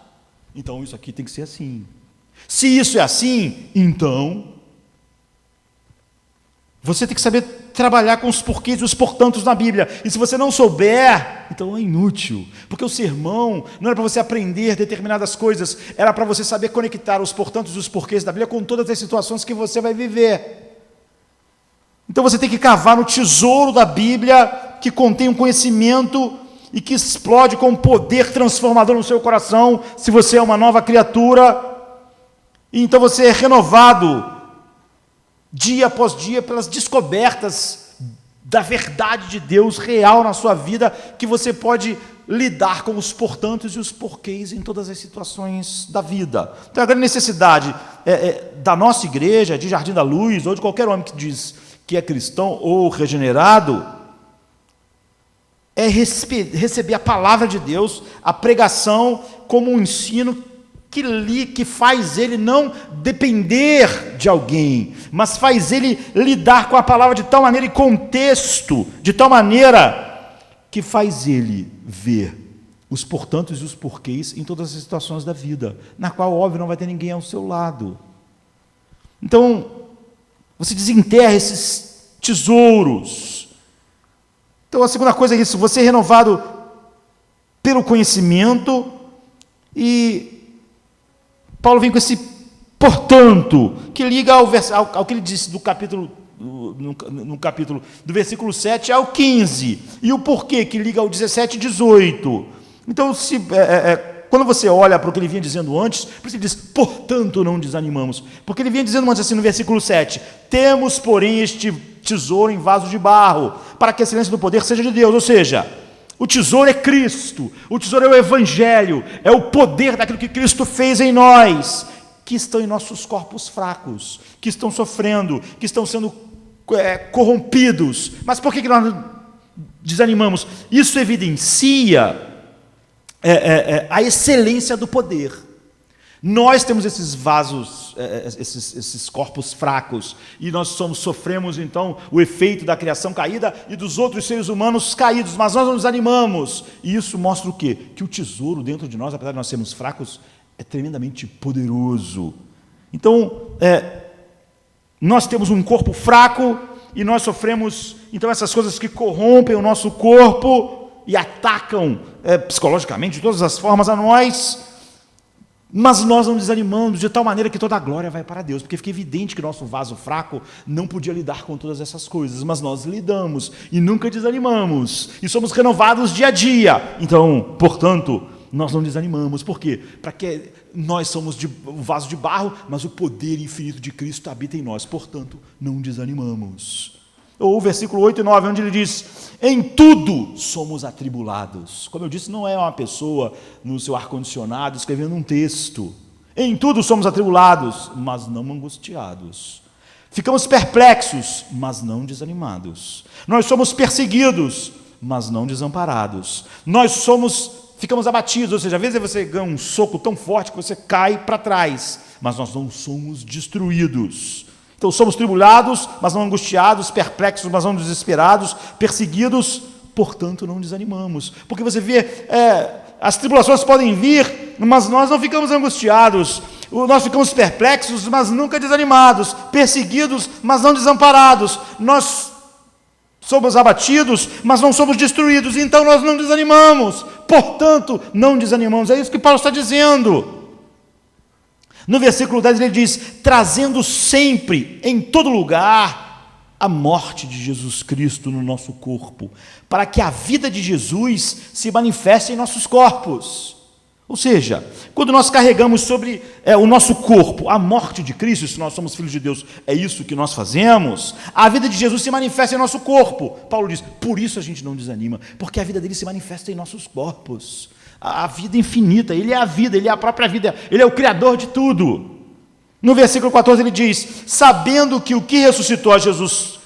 B: Então isso aqui tem que ser assim. Se isso é assim, então você tem que saber trabalhar com os porquês e os portantos na Bíblia. E se você não souber, então é inútil. Porque o sermão não era para você aprender determinadas coisas, era para você saber conectar os portantos e os porquês da Bíblia com todas as situações que você vai viver. Então você tem que cavar no tesouro da Bíblia, que contém um conhecimento e que explode com um poder transformador no seu coração, se você é uma nova criatura. E então você é renovado dia após dia pelas descobertas da verdade de Deus real na sua vida, que você pode lidar com os portantos e os porquês em todas as situações da vida. Então a grande necessidade da nossa igreja, de Jardim da Luz, ou de qualquer homem que diz que é cristão ou regenerado, é receber a palavra de Deus, a pregação, como um ensino que faz ele não depender de alguém, mas faz ele lidar com a palavra de tal maneira e contexto, de tal maneira que faz ele ver os portantos e os porquês em todas as situações da vida, na qual, óbvio, não vai ter ninguém ao seu lado. Então, você desenterra esses tesouros. Então, a segunda coisa é isso, você é renovado pelo conhecimento. E Paulo vem com esse portanto, que liga ao que ele disse do capítulo, no capítulo do versículo 7 ao 15, e o porquê, que liga ao 17 e 18. Então, quando você olha para o que ele vinha dizendo antes, por isso ele diz, portanto não desanimamos, porque ele vinha dizendo antes assim no versículo 7, temos porém este tesouro em vaso de barro, para que a excelência do poder seja de Deus, ou seja, o tesouro é Cristo, o tesouro é o Evangelho, é o poder daquilo que Cristo fez em nós, que estão em nossos corpos fracos, que estão sofrendo, que estão sendo corrompidos. Mas por que nós desanimamos? Isso evidencia a excelência do poder. Nós temos esses vasos, esses corpos fracos, e nós sofremos então o efeito da criação caída e dos outros seres humanos caídos, mas nós não nos animamos. E isso mostra o quê? Que o tesouro dentro de nós, apesar de nós sermos fracos, é tremendamente poderoso. Então, nós temos um corpo fraco e nós sofremos então essas coisas que corrompem o nosso corpo e atacam psicologicamente de todas as formas a nós. Mas nós não desanimamos de tal maneira que toda a glória vai para Deus, porque fica evidente que nosso vaso fraco não podia lidar com todas essas coisas, mas nós lidamos e nunca desanimamos, e somos renovados dia a dia. Então, portanto, nós não desanimamos. Por quê? Para que nós somos um vaso de barro, mas o poder infinito de Cristo habita em nós, portanto, não desanimamos. Ou o versículo 8 e 9, onde ele diz, em tudo somos atribulados. Como eu disse, não é uma pessoa no seu ar-condicionado escrevendo um texto. Em tudo somos atribulados, mas não angustiados. Ficamos perplexos, mas não desanimados. Nós somos perseguidos, mas não desamparados. Ficamos abatidos, ou seja, às vezes você ganha um soco tão forte que você cai para trás, mas nós não somos destruídos. Então, somos tribulados, mas não angustiados, perplexos, mas não desesperados, perseguidos, portanto, não desanimamos. Porque você vê, as tribulações podem vir, mas nós não ficamos angustiados, nós ficamos perplexos, mas nunca desanimados, perseguidos, mas não desamparados, nós somos abatidos, mas não somos destruídos, então nós não desanimamos, portanto, não desanimamos. É isso que Paulo está dizendo. No versículo 10 ele diz, trazendo sempre, em todo lugar, a morte de Jesus Cristo no nosso corpo, para que a vida de Jesus se manifeste em nossos corpos. Ou seja, quando nós carregamos sobre o nosso corpo a morte de Cristo, se nós somos filhos de Deus, é isso que nós fazemos, a vida de Jesus se manifesta em nosso corpo. Paulo diz, por isso a gente não desanima, porque a vida dele se manifesta em nossos corpos. A vida infinita, ele é a vida, ele é a própria vida, ele é o Criador de tudo. No versículo 14 ele diz, sabendo que o que ressuscitou a Jesus,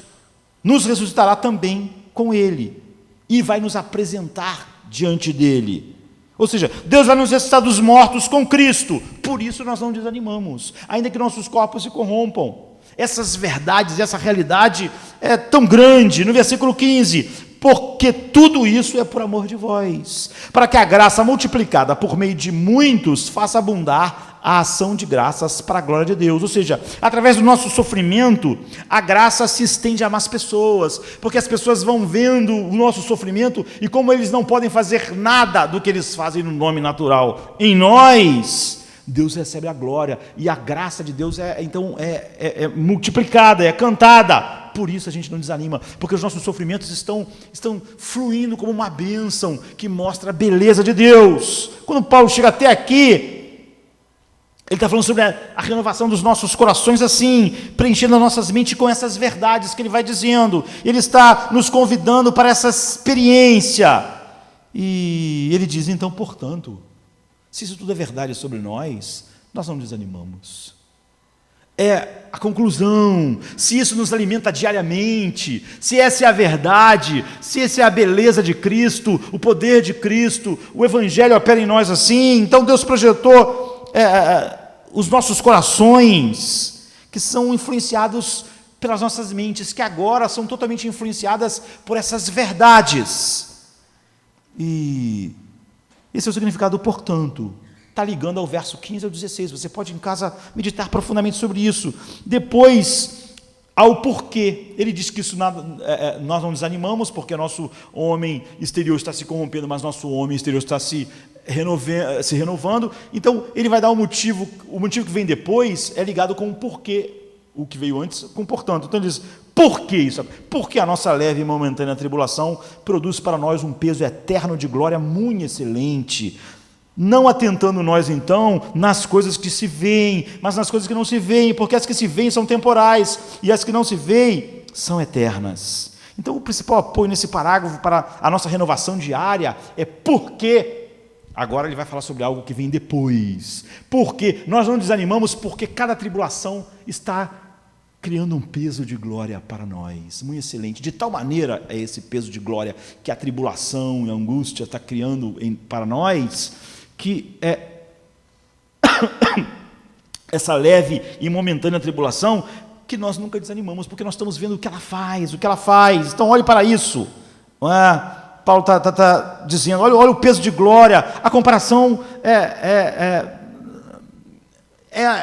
B: nos ressuscitará também com ele, e vai nos apresentar diante dele. Ou seja, Deus vai nos ressuscitar dos mortos com Cristo, por isso nós não desanimamos, ainda que nossos corpos se corrompam. Essas verdades, essa realidade é tão grande. No versículo 15, porque tudo isso é por amor de vós, para que a graça multiplicada por meio de muitos faça abundar a ação de graças para a glória de Deus. Ou seja, através do nosso sofrimento, a graça se estende a mais pessoas, porque as pessoas vão vendo o nosso sofrimento e como eles não podem fazer nada do que eles fazem no nome natural em nós, Deus recebe a glória, e a graça de Deus é multiplicada, é cantada. Por isso a gente não desanima, porque os nossos sofrimentos estão fluindo como uma bênção que mostra a beleza de Deus. Quando Paulo chega até aqui, ele está falando sobre a renovação dos nossos corações assim, preenchendo as nossas mentes com essas verdades que ele vai dizendo. Ele está nos convidando para essa experiência. E ele diz, então, portanto, se isso tudo é verdade sobre nós não desanimamos. É a conclusão. Se isso nos alimenta diariamente, se essa é a verdade, se essa é a beleza de Cristo, o poder de Cristo, o Evangelho opera em nós assim, então Deus projetou os nossos corações, que são influenciados pelas nossas mentes, que agora são totalmente influenciadas por essas verdades. E esse é o significado, portanto. Está ligando ao verso 15 ao 16. Você pode em casa meditar profundamente sobre isso. Depois, ao porquê. Ele diz que isso nós não desanimamos, porque nosso homem exterior está se corrompendo, mas nosso homem exterior está se renovando. Então, ele vai dar o motivo que vem depois é ligado com o porquê. O que veio antes, com portanto. Então ele diz, por que isso? Porque a nossa leve e momentânea tribulação produz para nós um peso eterno de glória muito excelente, não atentando nós, então, nas coisas que se veem, mas nas coisas que não se veem, porque as que se veem são temporais, e as que não se veem são eternas. Então, o principal apoio nesse parágrafo para a nossa renovação diária é porque, agora ele vai falar sobre algo que vem depois, porque nós não desanimamos, porque cada tribulação está criando um peso de glória para nós, muito excelente. De tal maneira é esse peso de glória que a tribulação e a angústia está criando para nós, que essa leve e momentânea tribulação, que nós nunca desanimamos, porque nós estamos vendo o que ela faz. Então olhe para isso. Paulo está dizendo, olha o peso de glória, a comparação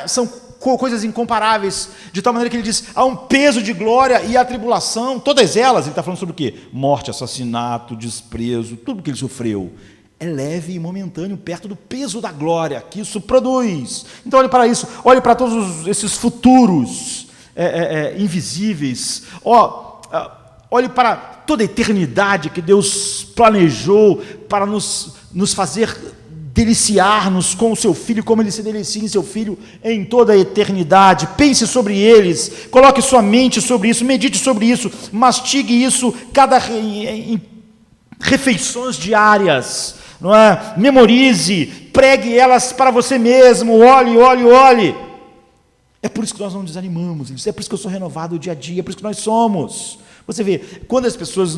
B: são coisas incomparáveis, de tal maneira que ele diz, há um peso de glória e a tribulação, todas elas, ele está falando sobre o quê? Morte, assassinato, desprezo, tudo que ele sofreu, é leve e momentâneo, perto do peso da glória que isso produz. Então olhe para isso, olhe para todos esses futuros invisíveis, olhe para toda a eternidade que Deus planejou para nos fazer deliciar-nos com o seu Filho, como Ele se delicia em seu Filho em toda a eternidade. Pense sobre eles, coloque sua mente sobre isso, medite sobre isso, mastigue isso em refeições diárias, não é? Memorize, pregue elas para você mesmo, olhe. É por isso que nós não desanimamos, é por isso que eu sou renovado dia a dia, é por isso que nós somos. Você vê, quando as pessoas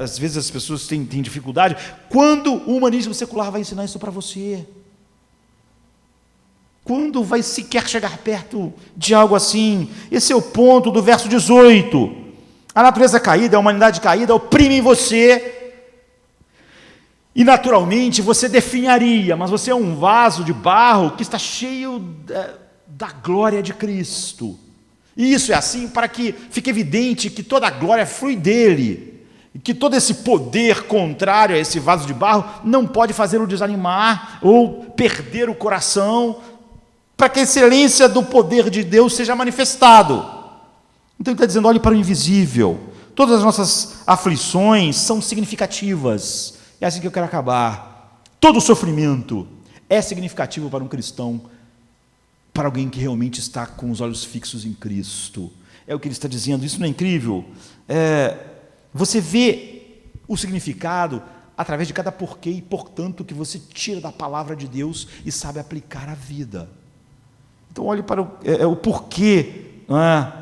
B: às vezes as pessoas têm dificuldade, quando o humanismo secular vai ensinar isso para você? Quando vai sequer chegar perto de algo assim? Esse é o ponto do verso 18. A natureza caída, a humanidade caída oprime você, e naturalmente você definharia, mas você é um vaso de barro que está cheio da glória de Cristo. E isso é assim para que fique evidente que toda a glória flui dele, e que todo esse poder contrário a esse vaso de barro não pode fazê-lo desanimar ou perder o coração, para que a excelência do poder de Deus seja manifestado. Então ele está dizendo, olhe para o invisível, todas as nossas aflições são significativas. É assim que eu quero acabar. Todo sofrimento é significativo para um cristão, para alguém que realmente está com os olhos fixos em Cristo. É o que ele está dizendo, isso não é incrível? Você vê o significado através de cada porquê e, portanto, que você tira da palavra de Deus e sabe aplicar à vida. Então, olhe para o porquê, não é?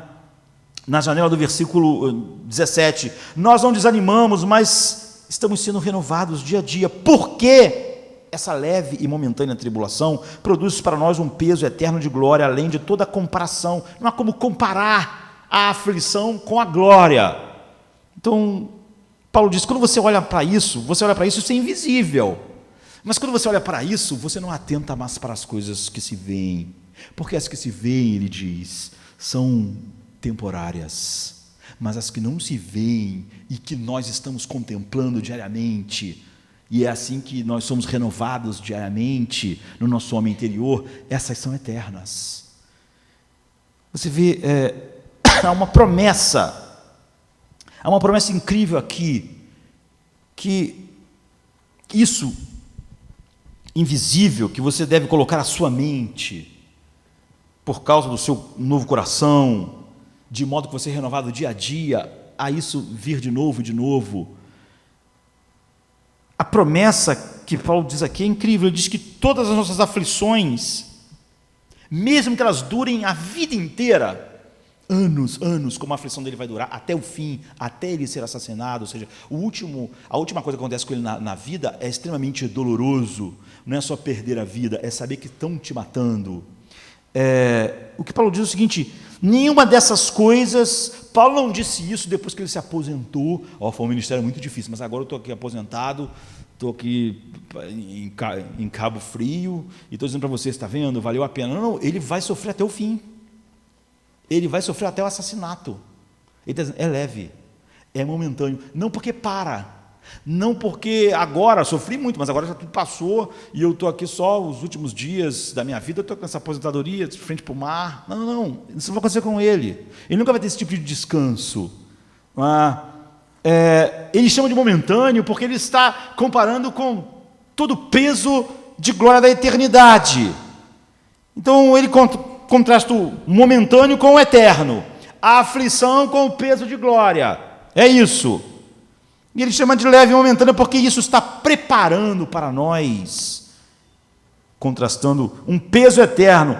B: Na janela do versículo 17, nós não desanimamos, mas estamos sendo renovados dia a dia. Por quê? Essa leve e momentânea tribulação produz para nós um peso eterno de glória, além de toda comparação. Não há como comparar a aflição com a glória. Então, Paulo diz, quando você olha para isso, isso é invisível. Mas quando você olha para isso, você não atenta mais para as coisas que se veem. Porque as que se veem, ele diz, são temporárias. Mas as que não se veem e que nós estamos contemplando diariamente, e é assim que nós somos renovados diariamente no nosso homem interior, essas são eternas. Você vê, há uma promessa incrível aqui, que isso invisível que você deve colocar à sua mente, por causa do seu novo coração, de modo que você é renovado dia a dia, a isso vir de novo. A promessa que Paulo diz aqui é incrível. Ele diz que todas as nossas aflições, mesmo que elas durem a vida inteira, anos, como a aflição dele vai durar, até o fim, até ele ser assassinado, ou seja, a última coisa que acontece com ele na vida é extremamente doloroso, não é só perder a vida, é saber que estão te matando. O que Paulo diz é o seguinte, nenhuma dessas coisas, Paulo não disse isso depois que ele se aposentou, foi um ministério muito difícil, mas agora eu estou aqui aposentado, estou aqui em Cabo Frio, e estou dizendo para você, está vendo, valeu a pena. Não, ele vai sofrer até o fim, ele vai sofrer até o assassinato. Ele está dizendo, é leve, é momentâneo, não porque para, não porque agora, sofri muito, mas agora já tudo passou, e eu estou aqui só os últimos dias da minha vida, eu estou com essa aposentadoria, de frente para o mar. Não, isso vai acontecer com ele nunca vai ter esse tipo de descanso. Ele chama de momentâneo, porque ele está comparando com todo o peso de glória da eternidade. Então ele contrasta o momentâneo com o eterno, a aflição com o peso de glória, é isso. E ele chama de leve e momentâneo porque isso está preparando para nós, contrastando um peso eterno,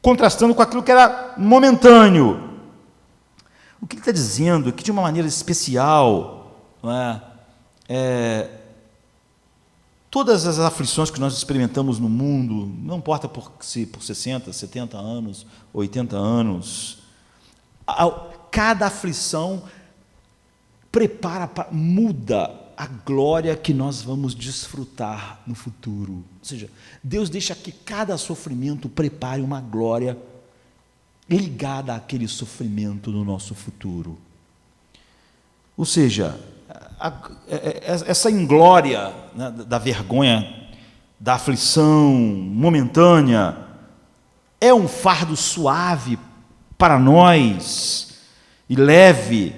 B: contrastando com aquilo que era momentâneo. O que ele está dizendo aqui de uma maneira especial, todas as aflições que nós experimentamos no mundo, não importa por 60, 70 anos, 80 anos, cada aflição muda a glória que nós vamos desfrutar no futuro. Ou seja, Deus deixa que cada sofrimento prepare uma glória ligada àquele sofrimento no nosso futuro. Ou seja, essa inglória, né, da vergonha, da aflição momentânea, é um fardo suave para nós e leve,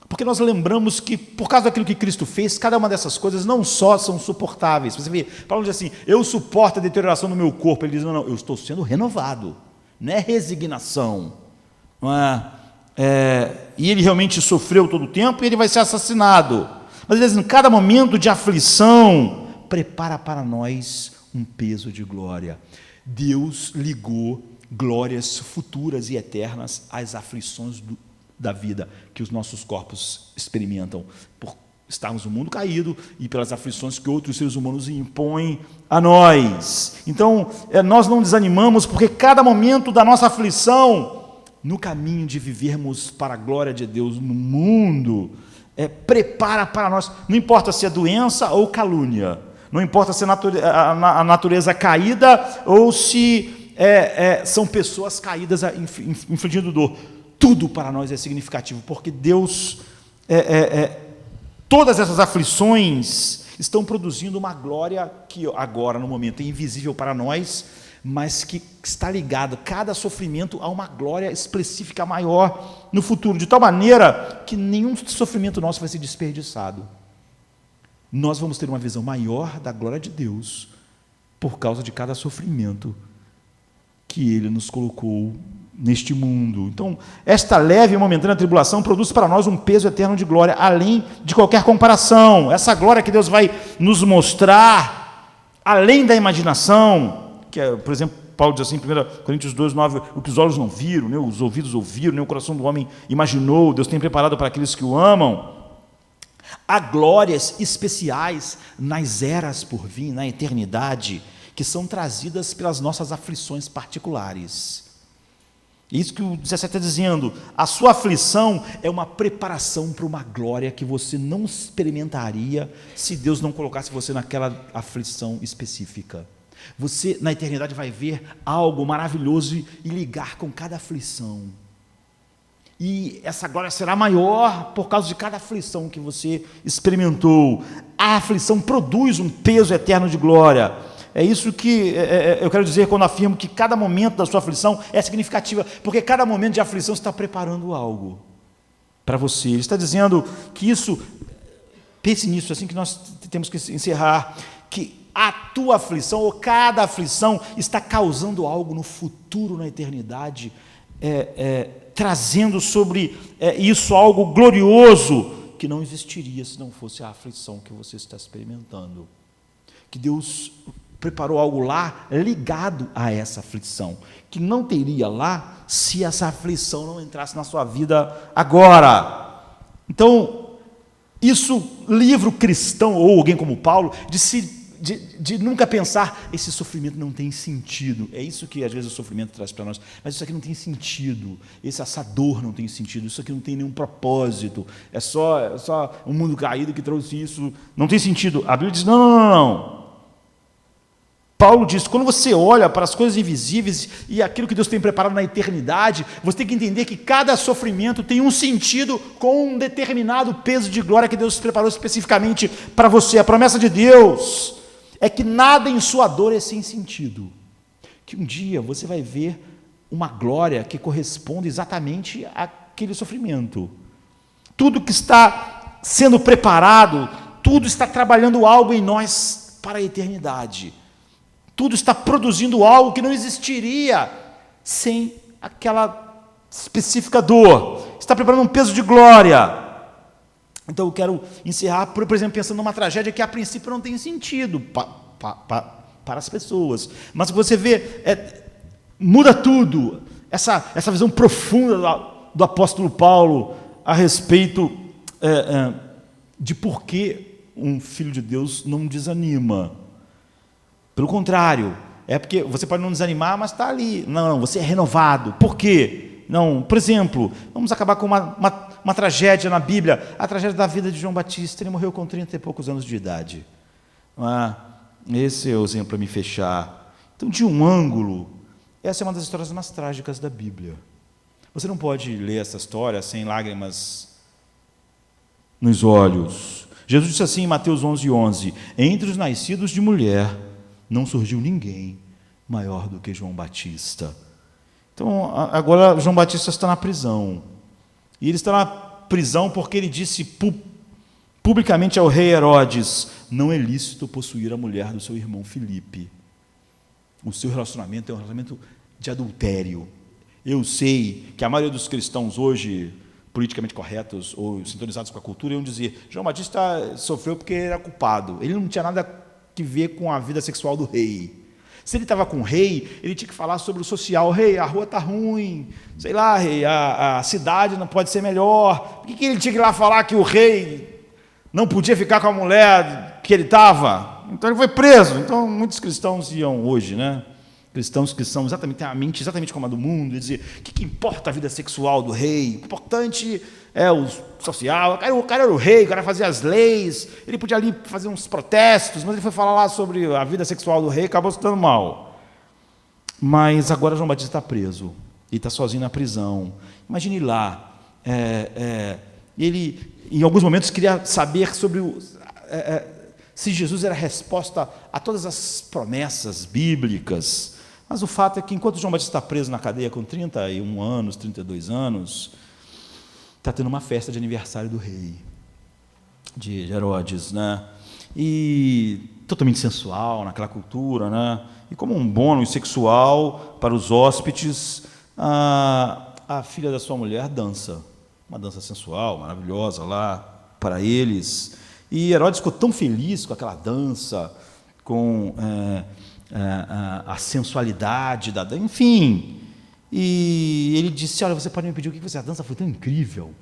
B: porque nós lembramos que, por causa daquilo que Cristo fez, cada uma dessas coisas não só são suportáveis. Você vê, Paulo diz assim, eu suporto a deterioração do meu corpo. Ele diz, não, eu estou sendo renovado, não é resignação. Não e ele realmente sofreu todo o tempo e ele vai ser assassinado. Mas ele diz, em cada momento de aflição, prepara para nós um peso de glória. Deus ligou glórias futuras e eternas às aflições da vida que os nossos corpos experimentam, por estarmos no mundo caído e pelas aflições que outros seres humanos impõem a nós. Então, nós não desanimamos, porque cada momento da nossa aflição, no caminho de vivermos para a glória de Deus no mundo, prepara para nós, não importa se é doença ou calúnia, não importa se é a natureza caída ou se são pessoas caídas infligindo dor, tudo para nós é significativo, porque Deus, todas essas aflições estão produzindo uma glória que agora, no momento, é invisível para nós, mas que está ligado, cada sofrimento, a uma glória específica maior no futuro, de tal maneira que nenhum sofrimento nosso vai ser desperdiçado. Nós vamos ter uma visão maior da glória de Deus por causa de cada sofrimento que Ele nos colocou neste mundo. Então, esta leve e momentânea tribulação produz para nós um peso eterno de glória, além de qualquer comparação. Essa glória que Deus vai nos mostrar, além da imaginação, que é, por exemplo, Paulo diz assim, em 1 Coríntios 2, 9, o que os olhos não viram, nem os ouvidos ouviram, nem o coração do homem imaginou, Deus tem preparado para aqueles que o amam. Há glórias especiais nas eras por vir, na eternidade, que são trazidas pelas nossas aflições particulares. Isso que o 17 está dizendo. A sua aflição é uma preparação para uma glória que você não experimentaria se Deus não colocasse você naquela aflição específica. Você, na eternidade, vai ver algo maravilhoso e ligar com cada aflição. E essa glória será maior por causa de cada aflição que você experimentou. A aflição produz um peso eterno de glória. É isso que eu quero dizer quando afirmo que cada momento da sua aflição é significativa, porque cada momento de aflição está preparando algo para você. Ele está dizendo que isso, pense nisso, assim que nós temos que encerrar, que a tua aflição, ou cada aflição, está causando algo no futuro, na eternidade, trazendo sobre isso algo glorioso que não existiria se não fosse a aflição que você está experimentando. Que Deus preparou algo lá ligado a essa aflição, que não teria lá se essa aflição não entrasse na sua vida agora. Então, isso livra o cristão, ou alguém como Paulo, de nunca pensar, esse sofrimento não tem sentido. É isso que às vezes o sofrimento traz para nós. Mas isso aqui não tem sentido, essa dor não tem sentido, isso aqui não tem nenhum propósito, é só um mundo caído que trouxe isso, não tem sentido. A Bíblia diz, não. Paulo diz, quando você olha para as coisas invisíveis e aquilo que Deus tem preparado na eternidade, você tem que entender que cada sofrimento tem um sentido com um determinado peso de glória que Deus preparou especificamente para você. A promessa de Deus é que nada em sua dor é sem sentido. Que um dia você vai ver uma glória que corresponde exatamente àquele sofrimento. Tudo que está sendo preparado, tudo está trabalhando algo em nós para a eternidade. Tudo está produzindo algo que não existiria sem aquela específica dor. Está preparando um peso de glória. Então eu quero encerrar, por exemplo, pensando numa tragédia que a princípio não tem sentido para as pessoas. Mas você vê, muda tudo. Essa visão profunda do apóstolo Paulo a respeito de por que um filho de Deus não desanima. Pelo contrário, é porque você pode não desanimar, mas está ali. Não, você é renovado. Por quê? Não, por exemplo, vamos acabar com uma tragédia na Bíblia, a tragédia da vida de João Batista. Ele morreu com 30 e poucos anos de idade. Esse é o exemplo para me fechar. Então, de um ângulo, essa é uma das histórias mais trágicas da Bíblia. Você não pode ler essa história sem lágrimas nos olhos. Jesus disse assim em Mateus 11:11, entre os nascidos de mulher, não surgiu ninguém maior do que João Batista. Então, agora João Batista está na prisão. E ele está na prisão porque ele disse publicamente ao rei Herodes, não é lícito possuir a mulher do seu irmão Filipe. O seu relacionamento é um relacionamento de adultério. Eu sei que a maioria dos cristãos hoje, politicamente corretos ou sintonizados com a cultura, iam dizer, João Batista sofreu porque ele era culpado. Ele não tinha nada que ver com a vida sexual do rei. Se ele estava com o rei, ele tinha que falar sobre o social. Rei, a rua está ruim, sei lá, rei, a cidade não pode ser melhor. Por que ele tinha que ir lá falar que o rei não podia ficar com a mulher que ele estava? Então ele foi preso. Então muitos cristãos iam hoje, né? Cristãos que são têm a mente exatamente como a do mundo, e dizer, o que importa a vida sexual do rei? O importante é o social. O cara era o rei, o cara fazia as leis, ele podia ali fazer uns protestos, mas ele foi falar lá sobre a vida sexual do rei e acabou se dando mal. Mas agora João Batista está preso, ele está sozinho na prisão. Imagine lá, ele em alguns momentos queria saber sobre se Jesus era a resposta a todas as promessas bíblicas. Mas o fato é que enquanto João Batista está preso na cadeia com 31 anos, 32 anos, está tendo uma festa de aniversário do rei, de Herodes, né? E totalmente sensual naquela cultura, né? E como um bônus sexual para os hóspedes, a filha da sua mulher dança, uma dança sensual, maravilhosa lá para eles. E Herodes ficou tão feliz com aquela dança, com a sensualidade da dança, enfim. E ele disse, olha, você pode me pedir o que você... A dança foi tão incrível.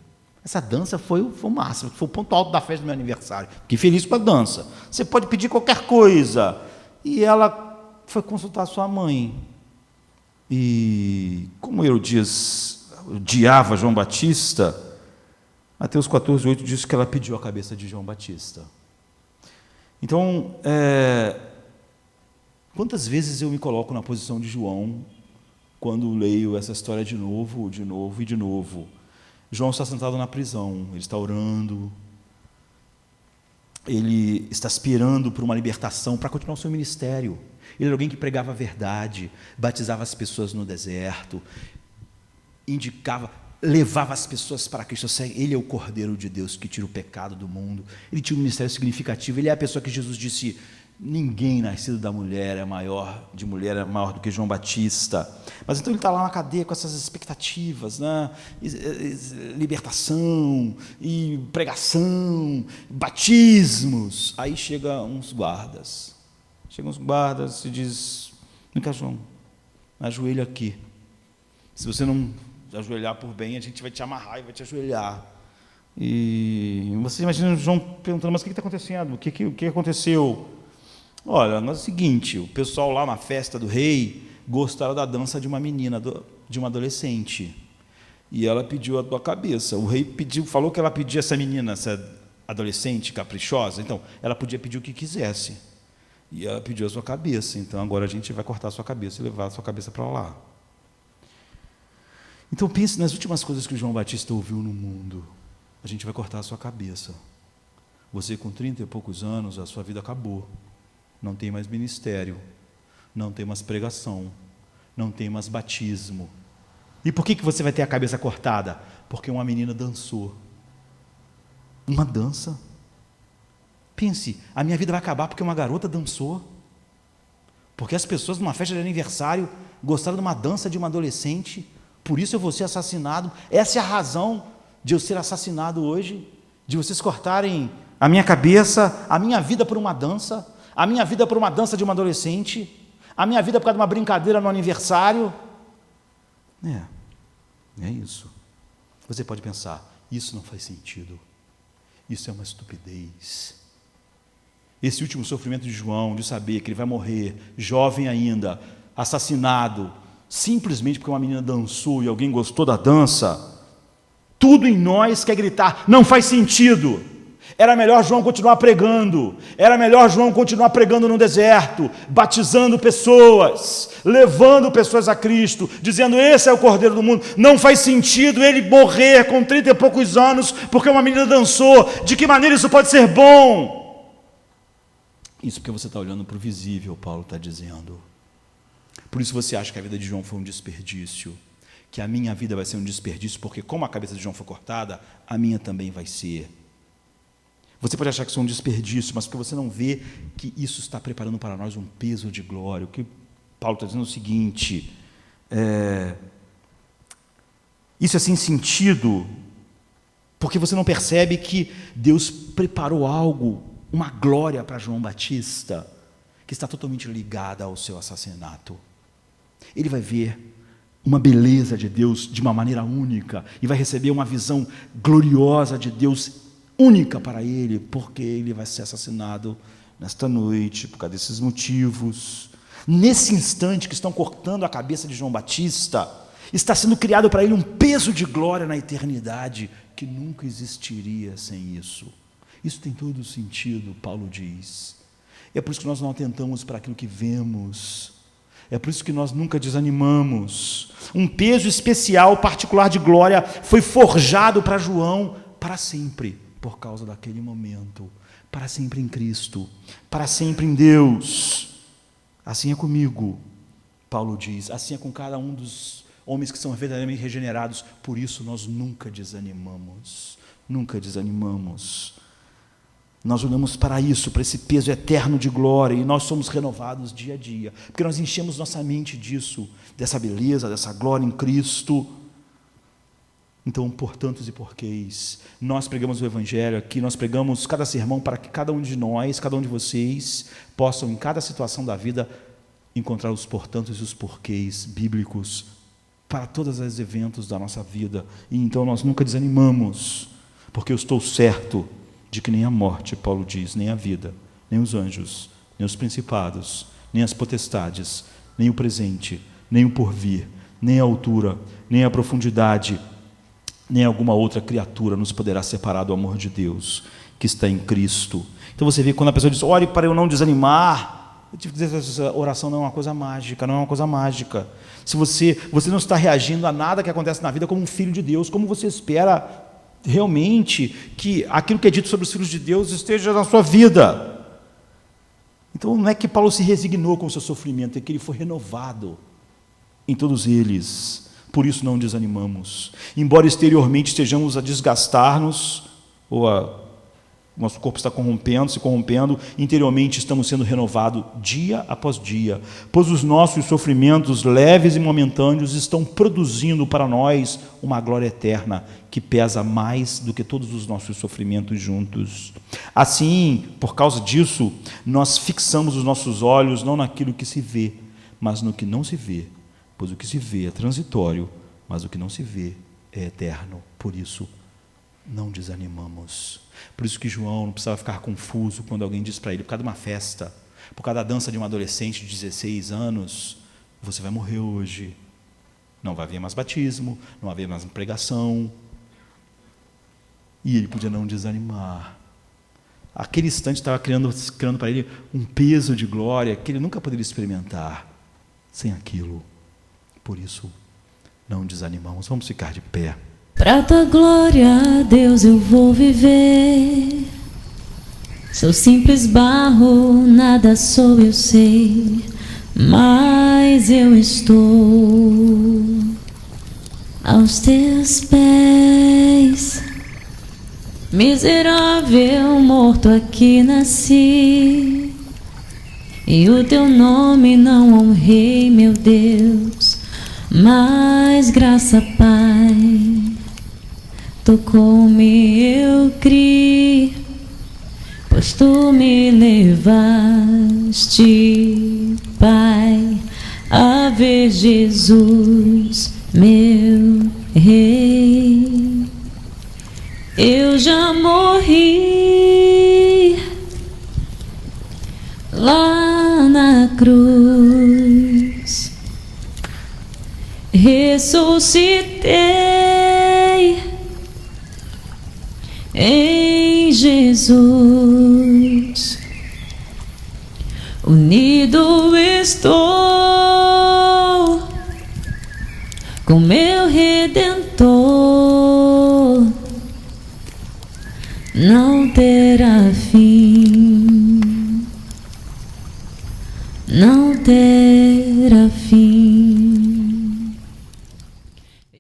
B: Essa dança foi o máximo, foi o ponto alto da festa do meu aniversário. Fiquei feliz com a dança. Você pode pedir qualquer coisa. E ela foi consultar sua mãe. E como Herodias odiava João Batista, Mateus 14:8 diz que ela pediu a cabeça de João Batista. Então, quantas vezes eu me coloco na posição de João quando leio essa história de novo e de novo? João está sentado na prisão, ele está orando, ele está aspirando por uma libertação para continuar o seu ministério. Ele era alguém que pregava a verdade, batizava as pessoas no deserto, levava as pessoas para Cristo. Ele é o Cordeiro de Deus que tira o pecado do mundo. Ele tinha um ministério significativo. Ele é a pessoa que Jesus disse: ninguém nascido da mulher é maior do que João Batista. Mas então ele está lá na cadeia com essas expectativas, né? Libertação, e pregação, batismos. Aí chegam uns guardas e diz: vem cá, João, ajoelha aqui. Se você não ajoelhar por bem, a gente vai te amarrar e vai te ajoelhar. E você imagina João perguntando: mas o que está acontecendo? O que aconteceu? Olha, mas é o seguinte, o pessoal lá na festa do rei gostaram da dança de uma menina, de uma adolescente, e ela pediu a tua cabeça. O rei falou que ela pedia essa menina, essa adolescente caprichosa, então ela podia pedir o que quisesse, e ela pediu a sua cabeça. Então agora a gente vai cortar a sua cabeça e levar a sua cabeça para lá. Então pense nas últimas coisas que o João Batista ouviu no mundo. A gente vai cortar a sua cabeça. Você com 30 e poucos anos, a sua vida acabou. Não tem mais ministério, não tem mais pregação, não tem mais batismo. E por que você vai ter a cabeça cortada? Porque uma menina dançou. Uma dança. Pense, a minha vida vai acabar porque uma garota dançou. Porque as pessoas numa festa de aniversário gostaram de uma dança de uma adolescente. Por isso eu vou ser assassinado. Essa é a razão de eu ser assassinado hoje, de vocês cortarem a minha cabeça, a minha vida por uma dança, a minha vida por uma dança de uma adolescente, a minha vida por causa de uma brincadeira no aniversário. É isso. Você pode pensar: isso não faz sentido, isso é uma estupidez. Esse último sofrimento de João, de saber que ele vai morrer, jovem ainda, assassinado, simplesmente porque uma menina dançou e alguém gostou da dança, tudo em nós quer gritar: não faz sentido. Era melhor João continuar pregando, era melhor João continuar pregando no deserto, batizando pessoas, levando pessoas a Cristo, dizendo: esse é o Cordeiro do mundo. Não faz sentido ele morrer com 30 e poucos anos porque uma menina dançou. De que maneira isso pode ser bom? Isso porque você está olhando para o visível, Paulo está dizendo. Por isso você acha que a vida de João foi um desperdício, que a minha vida vai ser um desperdício, porque como a cabeça de João foi cortada, a minha também vai ser. Você pode achar que isso é um desperdício, mas porque você não vê que isso está preparando para nós um peso de glória. O que Paulo está dizendo é o seguinte: isso é sem sentido, porque você não percebe que Deus preparou algo, uma glória para João Batista, que está totalmente ligada ao seu assassinato. Ele vai ver uma beleza de Deus de uma maneira única, e vai receber uma visão gloriosa de Deus única para ele, porque ele vai ser assassinado nesta noite, por causa desses motivos. Nesse instante que estão cortando a cabeça de João Batista, está sendo criado para ele um peso de glória na eternidade, que nunca existiria sem isso. Isso tem todo sentido, Paulo diz. É por isso que nós não atentamos para aquilo que vemos. É por isso que nós nunca desanimamos. Um peso especial, particular de glória, foi forjado para João para sempre, por causa daquele momento, para sempre em Cristo, para sempre em Deus. Assim é comigo, Paulo diz, assim é com cada um dos homens que são verdadeiramente regenerados. Por isso nós nunca desanimamos, nunca desanimamos. Nós olhamos para isso, para esse peso eterno de glória, e nós somos renovados dia a dia, porque nós enchemos nossa mente disso, dessa beleza, dessa glória em Cristo. Então, por tantos e porquês, nós pregamos o Evangelho aqui, nós pregamos cada sermão para que cada um de nós, cada um de vocês, possam em cada situação da vida encontrar os portantos e os porquês bíblicos para todos os eventos da nossa vida. E então nós nunca desanimamos, porque eu estou certo de que nem a morte, Paulo diz, nem a vida, nem os anjos, nem os principados, nem as potestades, nem o presente, nem o porvir, nem a altura, nem a profundidade, nem alguma outra criatura nos poderá separar do amor de Deus que está em Cristo. Então você vê quando a pessoa diz, ore para eu não desanimar, eu tive que dizer, essa oração não é uma coisa mágica, não é uma coisa mágica. Se você não está reagindo a nada que acontece na vida como um filho de Deus, como você espera realmente que aquilo que é dito sobre os filhos de Deus esteja na sua vida? Então não é que Paulo se resignou com o seu sofrimento, é que ele foi renovado em todos eles. Por isso não desanimamos. Embora exteriormente estejamos a desgastar-nos, nosso corpo está se corrompendo, interiormente estamos sendo renovados dia após dia, pois os nossos sofrimentos leves e momentâneos estão produzindo para nós uma glória eterna, que pesa mais do que todos os nossos sofrimentos juntos. Assim, por causa disso, nós fixamos os nossos olhos não naquilo que se vê, mas no que não se vê, pois o que se vê é transitório, mas o que não se vê é eterno. Por isso, não desanimamos. Por isso que João não precisava ficar confuso quando alguém diz para ele, por causa de uma festa, por causa da dança de um adolescente de 16 anos, você vai morrer hoje. Não vai haver mais batismo, não vai haver mais pregação. E ele podia não desanimar. Aquele instante estava criando para ele um peso de glória que ele nunca poderia experimentar sem aquilo. Por isso, não desanimamos. Vamos ficar de pé.
A: Pra tua glória, Deus, eu vou viver. Sou simples barro, nada sou, eu sei, mas eu estou aos teus pés. Miserável, morto aqui nasci, e o teu nome não honrei, meu Deus, mas graça, Pai, tocou-me, eu criei, pois tu me levaste, Pai, a ver Jesus, meu Rei. Eu já morri lá na cruz, ressuscitei em Jesus, unido estou com meu Redentor, não terá fim, não terá